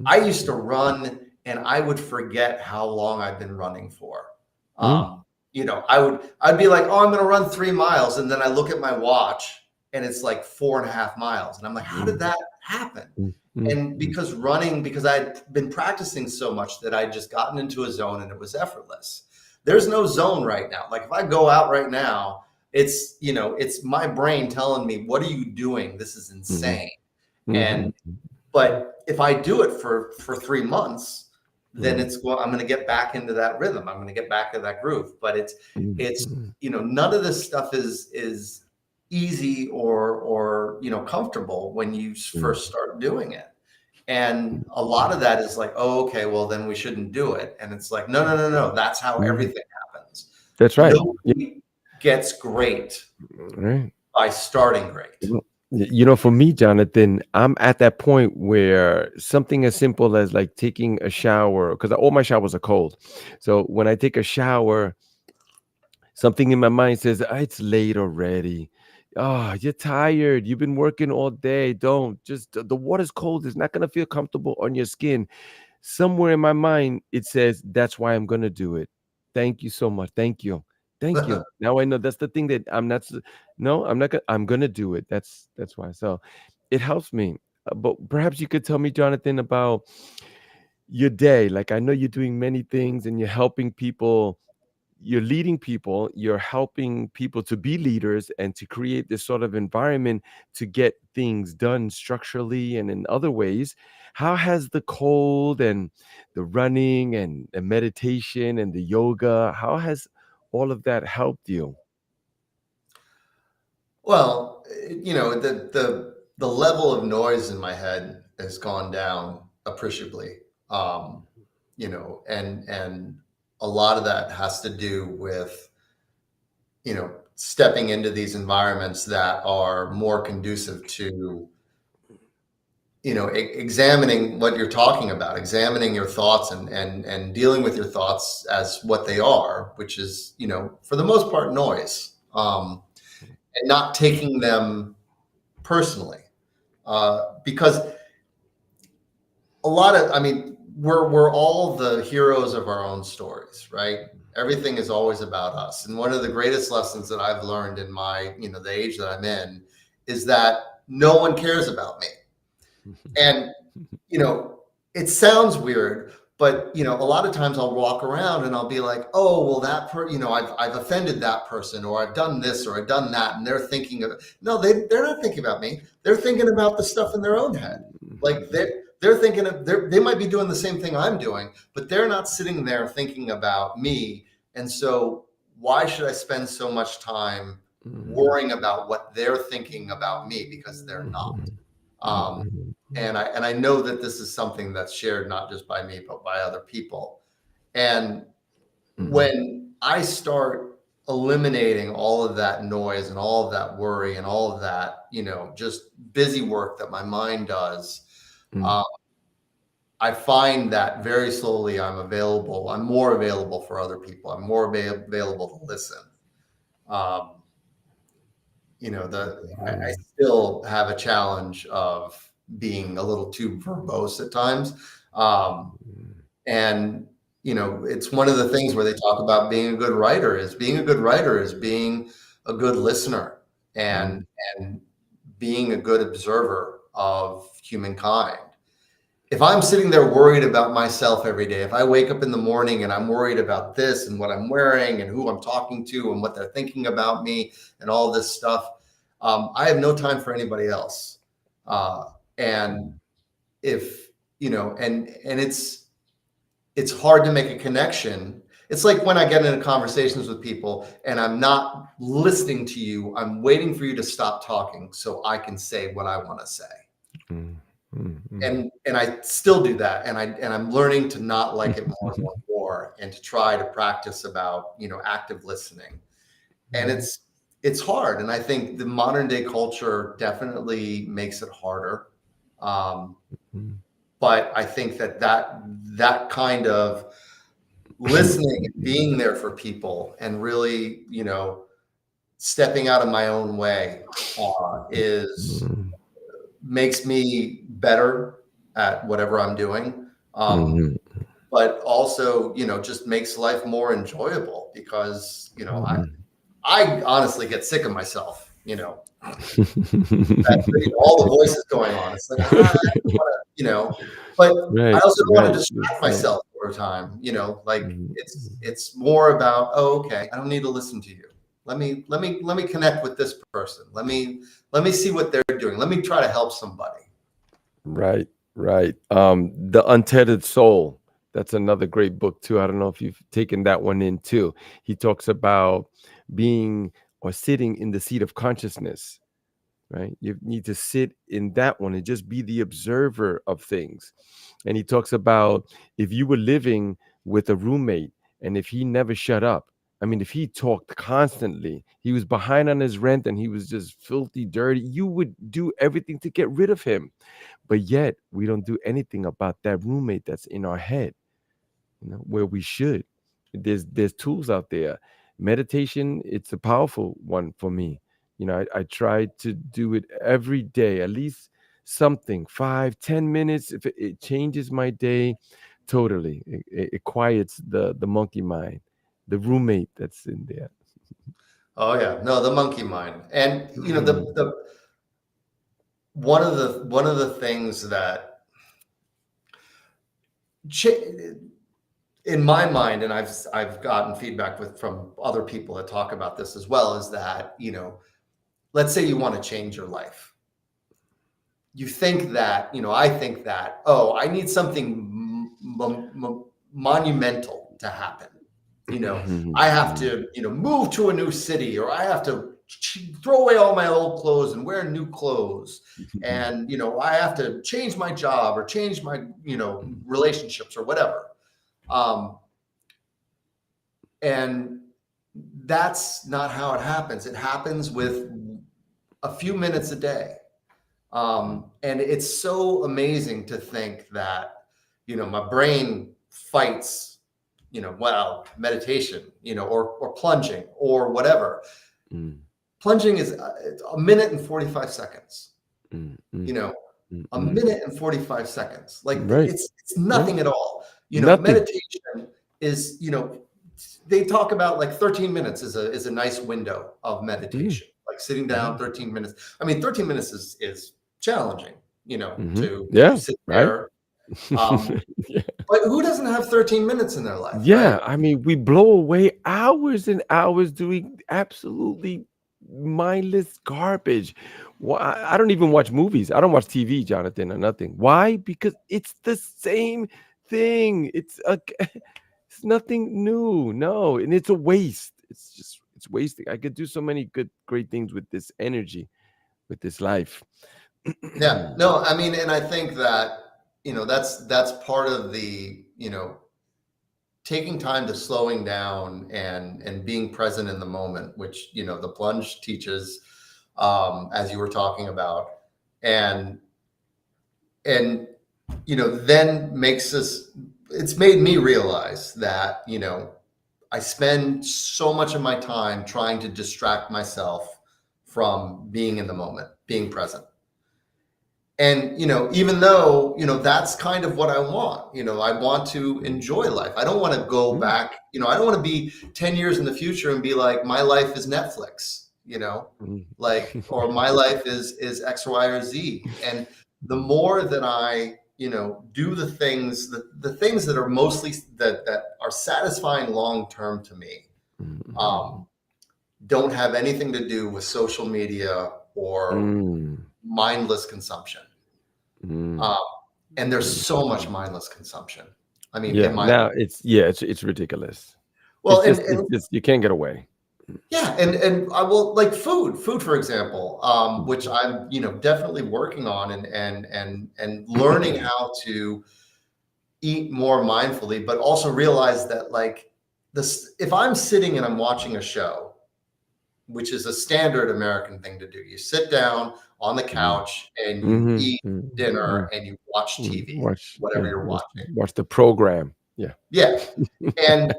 S1: I used to run and I would forget how long I've been running for. I'd be like, oh, I'm going to run 3 miles. And then I look at my watch and it's like 4.5 miles. And I'm like, how did that happen? And because I'd been practicing so much that I'd just gotten into a zone and it was effortless. There's no zone right now. Like if I go out right now, it's my brain telling me, what are you doing? This is insane. But if I do it for 3 months, then I'm going to get back into that rhythm. I'm going to get back to that groove. But it's none of this stuff is easy or comfortable when you first start doing it. And a lot of that is like, oh, okay, well, then we shouldn't do it. And it's like, no, no, no, no. That's how
S2: Mhm.
S1: everything happens.
S2: That's right. Yeah.
S1: Nobody gets great
S2: Right.
S1: by starting great.
S2: Well, for me, Jonathan, I'm at that point where something as simple as like taking a shower, because all my showers are cold. So when I take a shower, something in my mind says, it's late already. Oh, you're tired. You've been working all day. Don't just, the water's cold. It's not going to feel comfortable on your skin. Somewhere in my mind, it says, that's why I'm going to do it. Thank you so much. Thank you. Thank you. Now I know that's the thing that I'm not, no, I'm not going to, I'm going to do it. That's why. So it helps me. But perhaps you could tell me, Jonathan, about your day. Like, I know you're doing many things and you're helping people, you're leading people, you're helping people to be leaders and to create this sort of environment to get things done structurally and in other ways. How has the cold and the running and the meditation and the yoga, how has all of that helped you?
S1: Well, the level of noise in my head has gone down appreciably. Um, and a lot of that has to do with, stepping into these environments that are more conducive to, examining what you're talking about, examining your thoughts and dealing with your thoughts as what they are, which is, for the most part, noise, and not taking them personally. Because we're all the heroes of our own stories, right? Everything is always about us. And one of the greatest lessons that I've learned in my, the age that I'm in, is that no one cares about me. And, it sounds weird, but, a lot of times I'll walk around and I'll be like, oh, well, I've offended that person, or I've done this, or I've done that. And they're thinking of, no, they're not thinking about me. They're thinking about the stuff in their own head. Like they're thinking of, they might be doing the same thing I'm doing, but they're not sitting there thinking about me. And so why should I spend so much time worrying about what they're thinking about me? Because they're not. And I know that this is something that's shared not just by me, but by other people. And when I start eliminating all of that noise and all of that worry and all of that, just busy work that my mind does, I find that very slowly I'm more available for other people. I'm more available to listen. I still have a challenge of being a little too verbose at times. And, it's one of the things where they talk about being a good writer is being a good listener and being a good observer of humankind. If I'm sitting there worried about myself every day, if I wake up in the morning and I'm worried about this and what I'm wearing and who I'm talking to and what they're thinking about me and all this stuff, I have no time for anybody else. And if, and it's hard to make a connection. It's like when I get into conversations with people and I'm not listening to you, I'm waiting for you to stop talking so I can say what I want to say. And I still do that, and I'm learning to not like it more and more, and to try to practice about active listening. And it's hard, and I think the modern day culture definitely makes it harder. But I think that kind of listening and being there for people and really stepping out of my own way makes me better at whatever I'm doing. But also, just makes life more enjoyable because, I honestly get sick of myself, all the voices going on. It's like, I don't wanna, but I also don't want to distract myself over time, it's more about, oh, okay, I don't need to listen to you. Let me connect with this person. Let me see what they're doing. Let me try to help somebody.
S2: Right. The Untethered Soul. That's another great book too. I don't know if you've taken that one in too. He talks about being or sitting in the seat of consciousness, right? You need to sit in that one and just be the observer of things. And he talks about if you were living with a roommate and if he never shut up, I mean, if he talked constantly, he was behind on his rent and he was just filthy dirty, you would do everything to get rid of him. But yet we don't do anything about that roommate that's in our head, where we should. There's tools out there. Meditation, it's a powerful one for me. I try to do it every day, at least something, 5-10 minutes. If it changes my day totally, it quiets the monkey mind, the roommate that's in there.
S1: Oh yeah, no, the monkey mind, and the one of the things that in my mind, and I've gotten feedback from other people that talk about this as well, is that let's say you want to change your life. You think that I think that, oh, I need something monumental to happen. I have to move to a new city, or I have to throw away all my old clothes and wear new clothes, and I have to change my job or change my relationships or whatever. And that's not how it happens. It happens with a few minutes a day. And it's so amazing to think that, my brain fights, meditation, or plunging or whatever. Plunging is a minute and 45 seconds, a minute and 45 seconds. Like
S2: right.
S1: it's nothing at all.
S2: Nothing.
S1: Meditation is, they talk about like 13 minutes is a nice window of meditation, like sitting down 13 minutes. I mean, 13 minutes is challenging, to sit there. But who doesn't have 13 minutes in their life?
S2: Yeah.
S1: Right?
S2: I mean, we blow away hours and hours doing absolutely mindless garbage. I don't even watch movies. I don't watch TV, Jonathan, or nothing. Why? Because it's the same thing. It's nothing new. No, and it's a waste. It's wasting. I could do so many great things with this energy, with this life.
S1: Yeah. No, I mean, and I think that that's part of the taking time to slowing down and being present in the moment, which the plunge teaches, as you were talking about, and then makes us. It's made me realize that I spend so much of my time trying to distract myself from being in the moment, being present. And even though that's kind of what I want. I want to enjoy life. I don't want to go back. I don't want to be 10 years in the future and be like, my life is Netflix. Like, or my life is X, Y, or Z. And the more that I do the things that are mostly that are satisfying long term to me, don't have anything to do with social media or mindless consumption. And there's so much mindless consumption. I mean,
S2: it's ridiculous.
S1: Well,
S2: it's just you can't get away.
S1: Yeah, and I will, like food, for example, which I'm definitely working on and learning how to eat more mindfully, but also realize that like this, if I'm sitting and I'm watching a show, which is a standard American thing to do, you sit down on the couch and you eat dinner and you watch TV, whatever you're watching.
S2: Watch the program.
S1: Yeah, and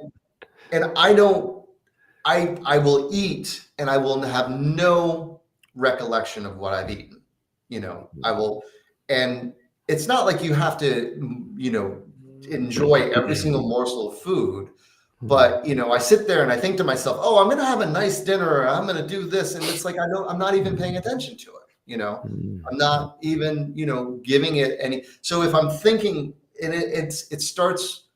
S1: I will eat and I will have no recollection of what I've eaten. I will, and it's not like you have to, enjoy every single morsel of food, but I sit there and I think to myself, oh, I'm going to have a nice dinner. I'm going to do this. And it's like, I'm not even paying attention to it. I'm not even, giving it any. So if I'm thinking, and it starts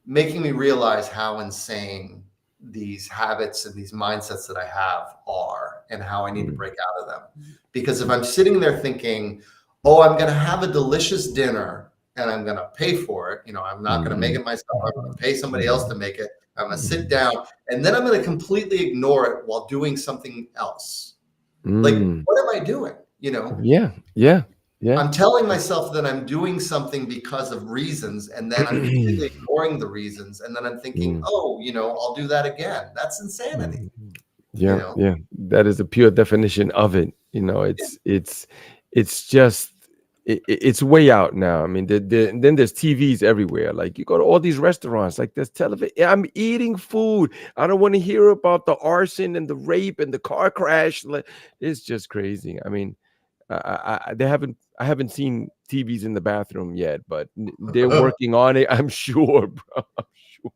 S1: making me realize how insane these habits and these mindsets that I have are, and how I need to break out of them. Because if I'm sitting there thinking, oh, I'm going to have a delicious dinner and I'm going to pay for it, I'm not going to make it myself. I'm going to pay somebody else to make it. I'm going to sit down and then I'm going to completely ignore it while doing something else. Like, what am I doing? you know.
S2: Yeah. Yeah. Yeah.
S1: I'm telling myself that I'm doing something because of reasons, and then I'm completely ignoring the reasons, and then I'm thinking,
S2: Mm,
S1: oh, I'll do that again. That's insanity,
S2: mm.
S1: you
S2: Yeah.
S1: know.
S2: Yeah. That is a pure definition of it. It's just it's way out now. I mean, then there's TVs everywhere. Like you go to all these restaurants, like there's television. I'm eating food. I don't want to hear about the arson and the rape and the car crash. Like, it's just crazy. I mean, I haven't seen TVs in the bathroom yet, but they're working on it. I'm sure, bro. I'm sure.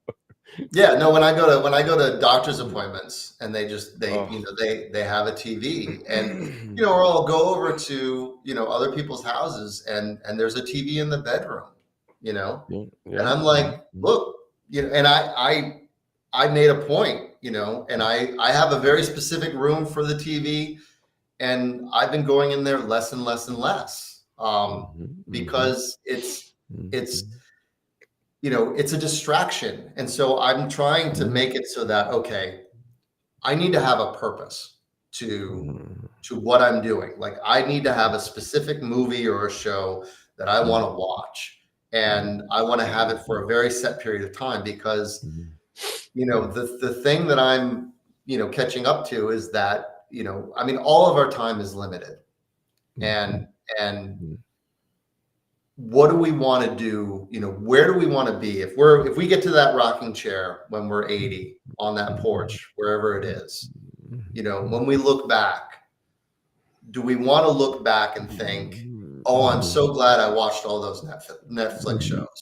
S1: Yeah, no, when I go to doctor's appointments and they
S2: Oh.
S1: they have a TV, and or I'll go over to other people's houses, and there's a TV in the bedroom,
S2: Yeah,
S1: and
S2: yeah.
S1: I'm like, look, and I made a point, and I have a very specific room for the TV, and I've been going in there less and less and less, because it's it's a distraction. And so I'm trying to make it so that, okay, I need to have a purpose to what I'm doing. Like I need to have a specific movie or a show that I want to watch, and I want to have it for a very set period of time, because the thing that I'm catching up to is that I mean, all of our time is limited, and what do we want to do? Where do we want to be if we get to that rocking chair when we're 80 on that porch, wherever it is, when we look back, do we want to look back and think, oh, I'm so glad I watched all those Netflix shows?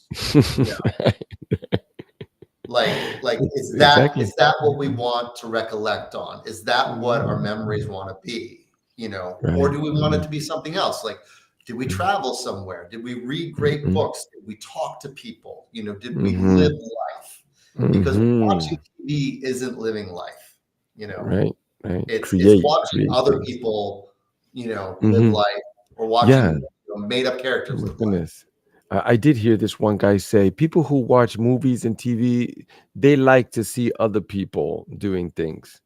S1: Like is that
S2: Exactly.
S1: what we want to recollect on? Is that what our memories want to be? Or
S2: Right.
S1: do we want it to be something else? Like, did we travel somewhere? Did we read great books? Did we talk to people? Did we live life? Because watching TV isn't living life.
S2: Right. Right.
S1: It's
S2: Create
S1: watching other
S2: things.
S1: people, live life, or
S2: Yeah.
S1: watching made up
S2: Oh
S1: characters
S2: my
S1: live life.
S2: goodness. I did hear this one guy say people who watch movies and TV, they like to see other people doing things.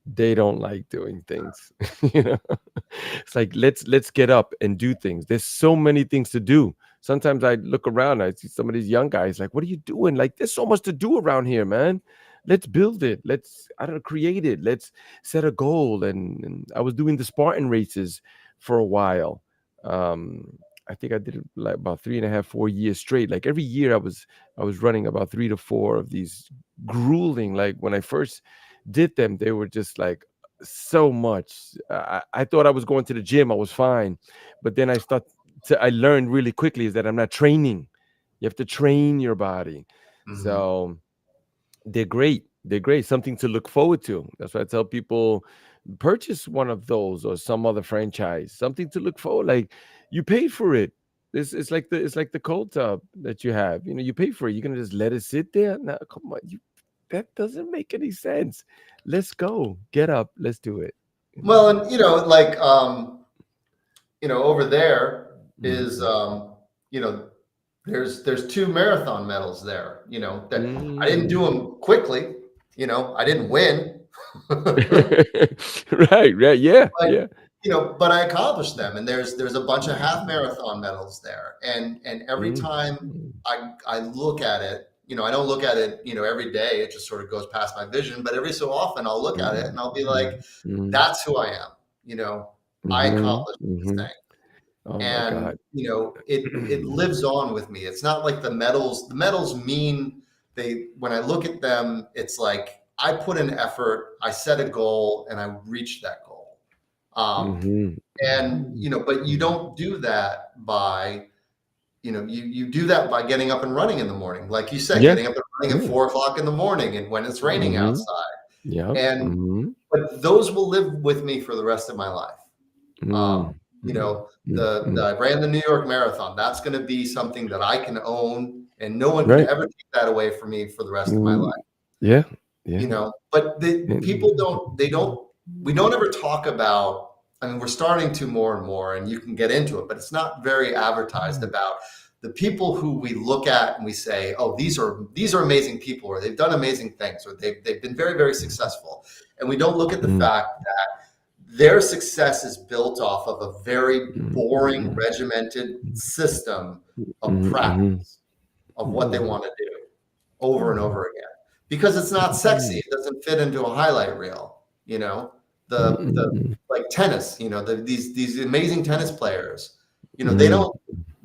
S2: They don't like doing things. you know it's like let's get up and do things. There's so many things to do. Sometimes I look around, I see some of these young guys like, what are you doing? Like, there's so much to do around here, man. Let's build it. Let's, I don't know, create it. Let's set a goal. And I was doing the Spartan races for a while. I think I did it like about 3.5 4 years straight. Like every year I was running about 3 to 4 of these grueling. Like when I first did them, they were just like so much. I thought I was going to the gym, I was fine, but then I learned really quickly is that I'm not training. You have to train your body.
S1: Mhm.
S2: So they're great. They're great. Something to look forward to. That's why I tell people purchase one of those or some other franchise. Something to look forward. Like you paid for it. It's like the cold tub that you have. You pay for it. You're gonna just let it sit there? No, come on. That doesn't make any sense. Let's go. Get up. Let's do it. You know?
S1: Well, and like over there is
S2: Mhm.
S1: there's 2 marathon medals there, that I didn't do
S2: Mm.
S1: them quickly, I didn't win.
S2: Right, right. Yeah,
S1: But
S2: yeah.
S1: but I accomplished them, and there's a bunch of half marathon medals there, and every
S2: Mm.
S1: time I look at it, I don't look at it, every day. It just sort of goes past my vision, but every so often I'll look at it
S2: Mm.
S1: and I'll be like,
S2: Mm. Mm.
S1: that's who I am. I
S2: Mhm.
S1: accomplished this
S2: Mhm.
S1: thing,
S2: Oh my
S1: and
S2: God.
S1: it lives on with me. It's not like the medals mean, they when I look at them, it's like I put in effort, I set a goal, and I reached that goal. um
S2: Mhm.
S1: and
S2: Mhm.
S1: but you
S2: Mhm.
S1: don't do that by, you do that by getting up and running in the morning, like you said,
S2: Yeah.
S1: getting up and running at
S2: Yeah.
S1: 4 o'clock in the morning, and when it's raining
S2: Mhm.
S1: outside.
S2: Yep.
S1: And
S2: Mhm.
S1: but those will live with me for the rest of my life. um
S2: Mm. Mm. Mm.
S1: the
S2: Mm.
S1: I ran the New York Marathon. That's going to be something that I can own, and no one can
S2: Right.
S1: ever take that away from me for the rest of my
S2: Mm.
S1: life.
S2: Yeah. Yeah.
S1: But the people don't they don't we don't ever talk about, I mean, we're starting to more and more, and you can get into it, but it's not very advertised about the people who we look at and we say, oh, these are amazing people, or they've done amazing things, or they've been very, very successful. And we don't look at the
S2: Mm.
S1: fact that their success is built off of a very boring,
S2: Mhm.
S1: regimented system of
S2: Mhm, mhm,
S1: practice of what they
S2: mhm,
S1: want to do over and
S2: mhm,
S1: over again. Because it's not sexy.
S2: mhm,
S1: It doesn't fit into a highlight reel, you know. The
S2: mhm,
S1: like tennis, these amazing tennis players,
S2: mhm.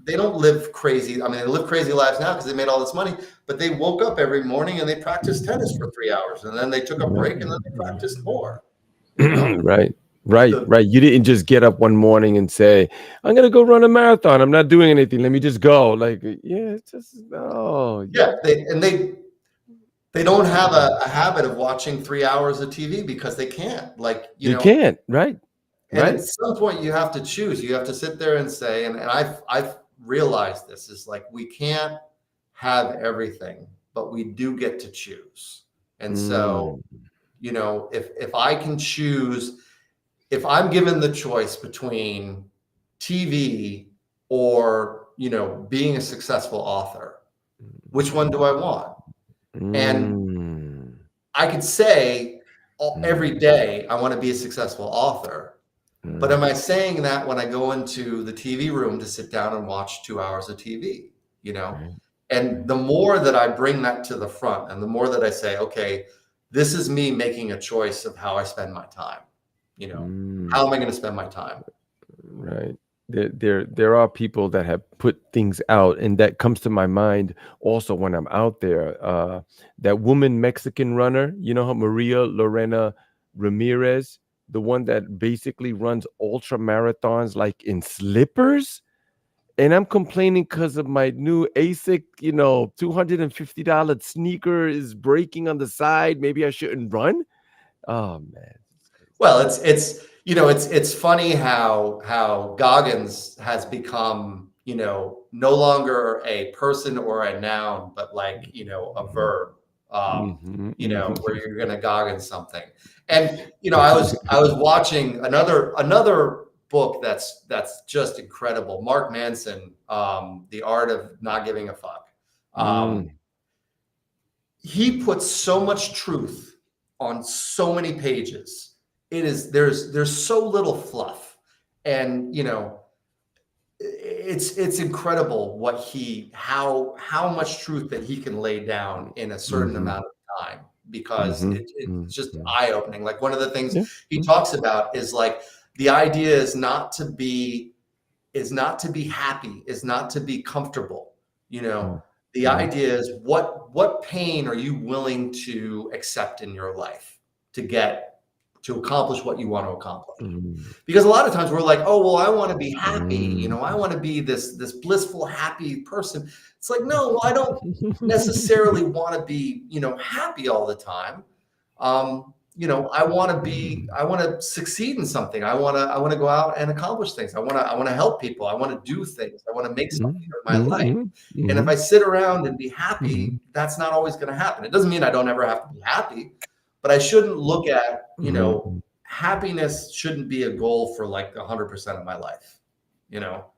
S1: they don't live crazy. I mean, they live crazy lives now because they made all this money, but they woke up every morning and they practiced tennis for 3 hours, and then they took a break and then they practiced more, you know.
S2: Right, right,
S1: The
S2: right. You didn't just get up one morning and say, "I'm gonna go run a marathon. I'm not doing anything. Let me just go." Like, yeah, it's just no.
S1: Yeah, they don't have a habit of watching 3 hours of TV because they can't. Like,
S2: You can't, right,
S1: and at
S2: right.
S1: some point you have to choose. You have to sit there and say, and I've realized this is like we can't have everything, but we do get to choose. And so,
S2: Mm,
S1: if I can choose, if I'm given the choice between TV or, being a successful author, which one do I want? And
S2: mm,
S1: I could say every
S2: mm,
S1: day I want to be a successful author, but
S2: mm,
S1: am I saying that when I go into the TV room to sit down and watch 2 hours of TV? You know,
S2: right,
S1: and
S2: right.
S1: the more that I bring that to the front, and the more that I say, okay, this is me making a choice of how I spend my time.
S2: Mm.
S1: How am I going to spend my time?
S2: Right. There are people that have put things out, and that comes to my mind also when I'm out there. That woman Mexican runner, you know her, Maria Lorena Ramirez, the one that basically runs ultra marathons like in slippers. And I'm complaining because of my new ASIC, $250 sneaker is breaking on the side. Maybe I shouldn't run. Oh man, it's crazy.
S1: Well, it's funny how Goggins has become, no longer a person or a noun, but like, a
S2: Mhm,
S1: verb.
S2: mhm, mhm.
S1: Where you're gonna Goggins something. And I was watching another book that's just incredible. Mark Manson, The Art of Not Giving a Fuck. Um,
S2: Mm,
S1: he puts so much truth on so many pages. There's so little fluff, and it's incredible how much truth that he can lay down in a certain
S2: mhm,
S1: amount of time, because
S2: mhm,
S1: it's just
S2: mhm.
S1: eye-opening. Like, one of the things
S2: Yeah.
S1: he
S2: Mm,
S1: talks about is like the idea is not to be happy, is not to be comfortable. You know,
S2: mm,
S1: the
S2: mhm,
S1: idea is what pain are you willing to accept in your life to accomplish what you want to accomplish?
S2: mm,
S1: Because a lot of times we're like, oh, well, I want to be happy.
S2: mm.
S1: I want to be this blissful, happy person. It's like, no, I don't necessarily want to be, happy all the time. I want to succeed in something. I want to go out and accomplish things. I want to help people. I want to do things. I want to make something
S2: Mhm,
S1: of my life.
S2: mhm,
S1: And if I
S2: mhm,
S1: sit around and be happy,
S2: mhm,
S1: that's not always going to happen. It doesn't mean I don't ever have to be happy, but I shouldn't look at,
S2: mhm,
S1: happiness shouldn't be a goal for like 100% of my life. You know,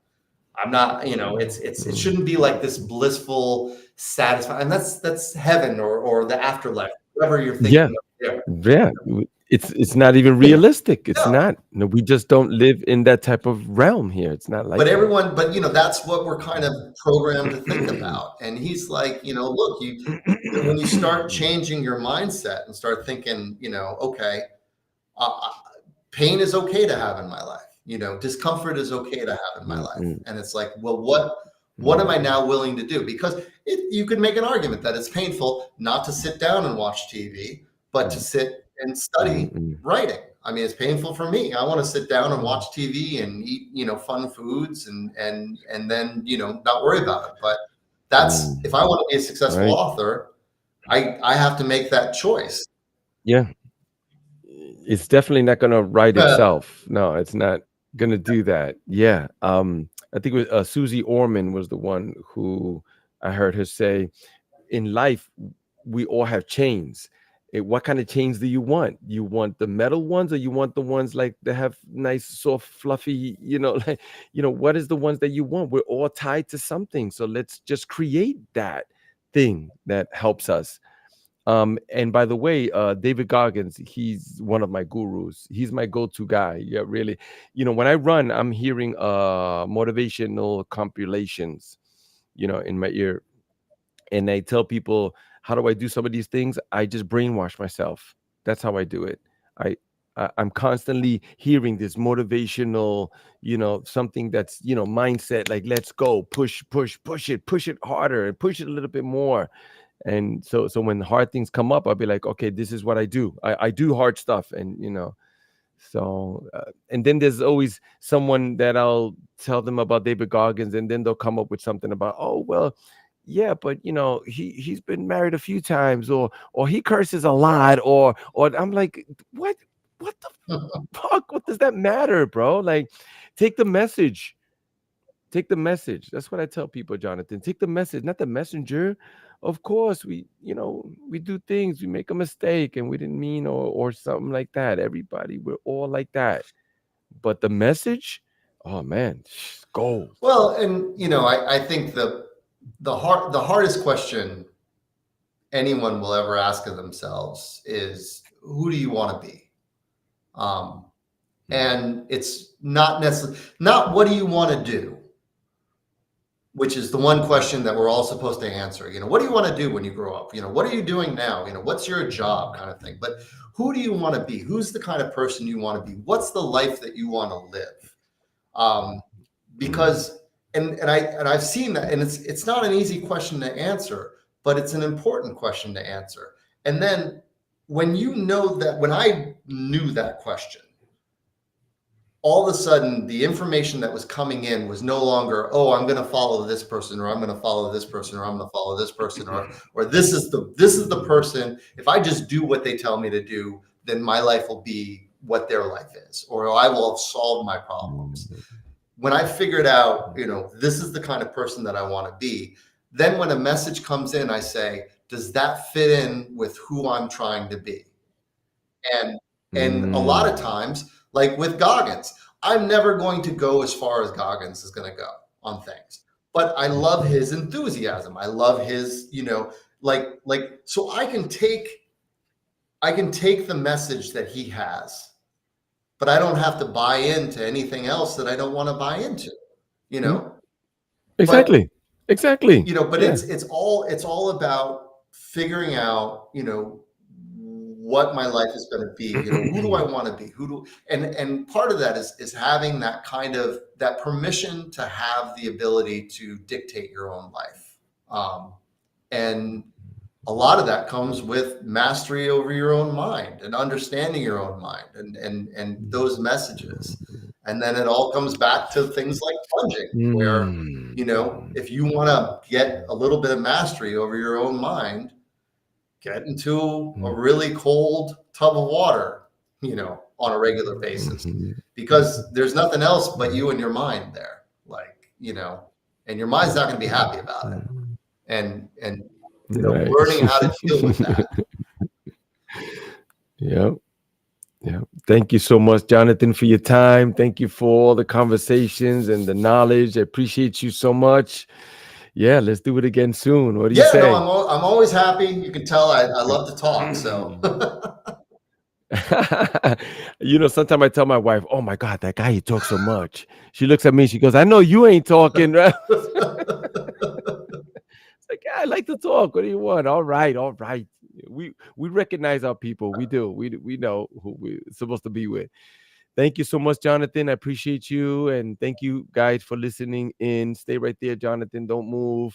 S1: I'm not, it
S2: mhm.
S1: shouldn't be like this blissful, satisfying, and that's heaven or the afterlife, whatever you're thinking
S2: Yeah,
S1: of there.
S2: yeah. It's not even realistic. It's
S1: No,
S2: not. No, we just don't live in that type of realm here. It's not
S1: but
S2: like that.
S1: everyone, but that's what we're kind of programmed to think about. And he's like, look, when you start changing your mindset and start thinking, okay, uh, pain is okay to have in my life. Discomfort is okay to have in my
S2: Mm,
S1: life.
S2: mm,
S1: And it's like, well, what am I
S2: mm,
S1: now willing to do? Because you could make an argument that it's painful not to sit down and watch TV, but to
S2: mm,
S1: sit and
S2: mm,
S1: study
S2: mm,
S1: writing. I mean, it's painful for me. I want to sit down and watch
S2: mm,
S1: TV and eat, fun foods, and then, not worry about it. But
S2: mm.
S1: if I want to be a successful
S2: Right.
S1: author, I have to make that choice.
S2: Yeah. It's definitely not gonna write itself. No, it's not gonna do that. Yeah. I think it was, Susie Orman was the one who I heard her say, "In life, we all have chains. What kind of chains do you want? You want the metal ones, or you want the ones like that have nice, soft, fluffy, like, what is the ones that you want? We're all tied to something. So let's just create that thing that helps us." And by the way, David Goggins, he's one of my gurus. He's my go-to guy. Yeah, really. When I run, I'm hearing motivational compilations, in my ear. And I tell people, how do I do some of these things? I just brainwash myself. That's how I do it. I I'm constantly hearing this motivational, something that's, mindset, like let's go, push it harder and push it a little bit more. And so when hard things come up, I'll be like, okay, this is what I do. I do hard stuff. And so and then there's always someone that I'll tell them about David Goggins, and then they'll come up with something about, oh well, yeah, but he's been married a few times, or he curses a lot, or I'm like, what the fuck, what does that matter, bro? Like, take the message. Take the message. That's what I tell people, Jonathan. Take the message, not the messenger. Of course, we do things, we make a mistake, and we didn't mean, or something like that. Everybody, we're all like that. But the message, oh man, gold.
S1: Well, and I think the hardest question anyone will ever ask of themselves is, who do you want to be? And it's not necessarily not what do you want to do, which is the one question that we're all supposed to answer. What do you want to do when you grow up? What are you doing now? What's your job, kind of thing. But who do you want to be? Who's the kind of person you want to be? What's the life that you want to live? Because I've seen that, and it's not an easy question to answer, but it's an important question to answer. And then when I knew that question, all of a sudden the information that was coming in was no longer, oh, I'm going to follow this person, or I'm going to follow this person, or I'm going to follow this person, or this is the person. If I just do what they tell me to do, then my life will be what their life is, or I will have solved my problems. When I figured out, this is the kind of person that I want to be, then when a message comes in, I say, does that fit in with who I'm trying to be? And a lot of times, like with Goggins, I'm never going to go as far as Goggins is going to go on things, but I love his enthusiasm. I love his, so I can take the message that he has, but I don't have to buy into anything else that I don't want to buy into,
S2: Exactly.
S1: But,
S2: exactly.
S1: But yeah. it's all about figuring out, what my life is going to be. Who do I want to be? And part of that is having that kind of that permission to have the ability to dictate your own life. And a lot of that comes with mastery over your own mind and understanding your own mind and those messages. And then it all comes back to things like plunging, where, if you want to get a little bit of mastery over your own mind, get into a really cold tub of water, on a regular basis, because there's nothing else but you and your mind there, and your mind's not going to be happy about it. And right. Learning how to deal with that.
S2: Yeah. Thank you so much, Jonathan, for your time. Thank you for all the conversations and the knowledge. I appreciate you so much. Yeah, let's do it again soon. What do you say?
S1: No, I'm always happy. You can tell I love to talk. So,
S2: sometimes I tell my wife, "Oh my God, that guy, he talks so much." She looks at me, she goes, "I know you ain't talking." Right? It's like, yeah, I like to talk. What do you want? All right. We recognize our people. We do. We know who we're supposed to be with. Thank you so much, Jonathan. I appreciate you. And thank you guys for listening in. Stay right there, Jonathan. Don't move.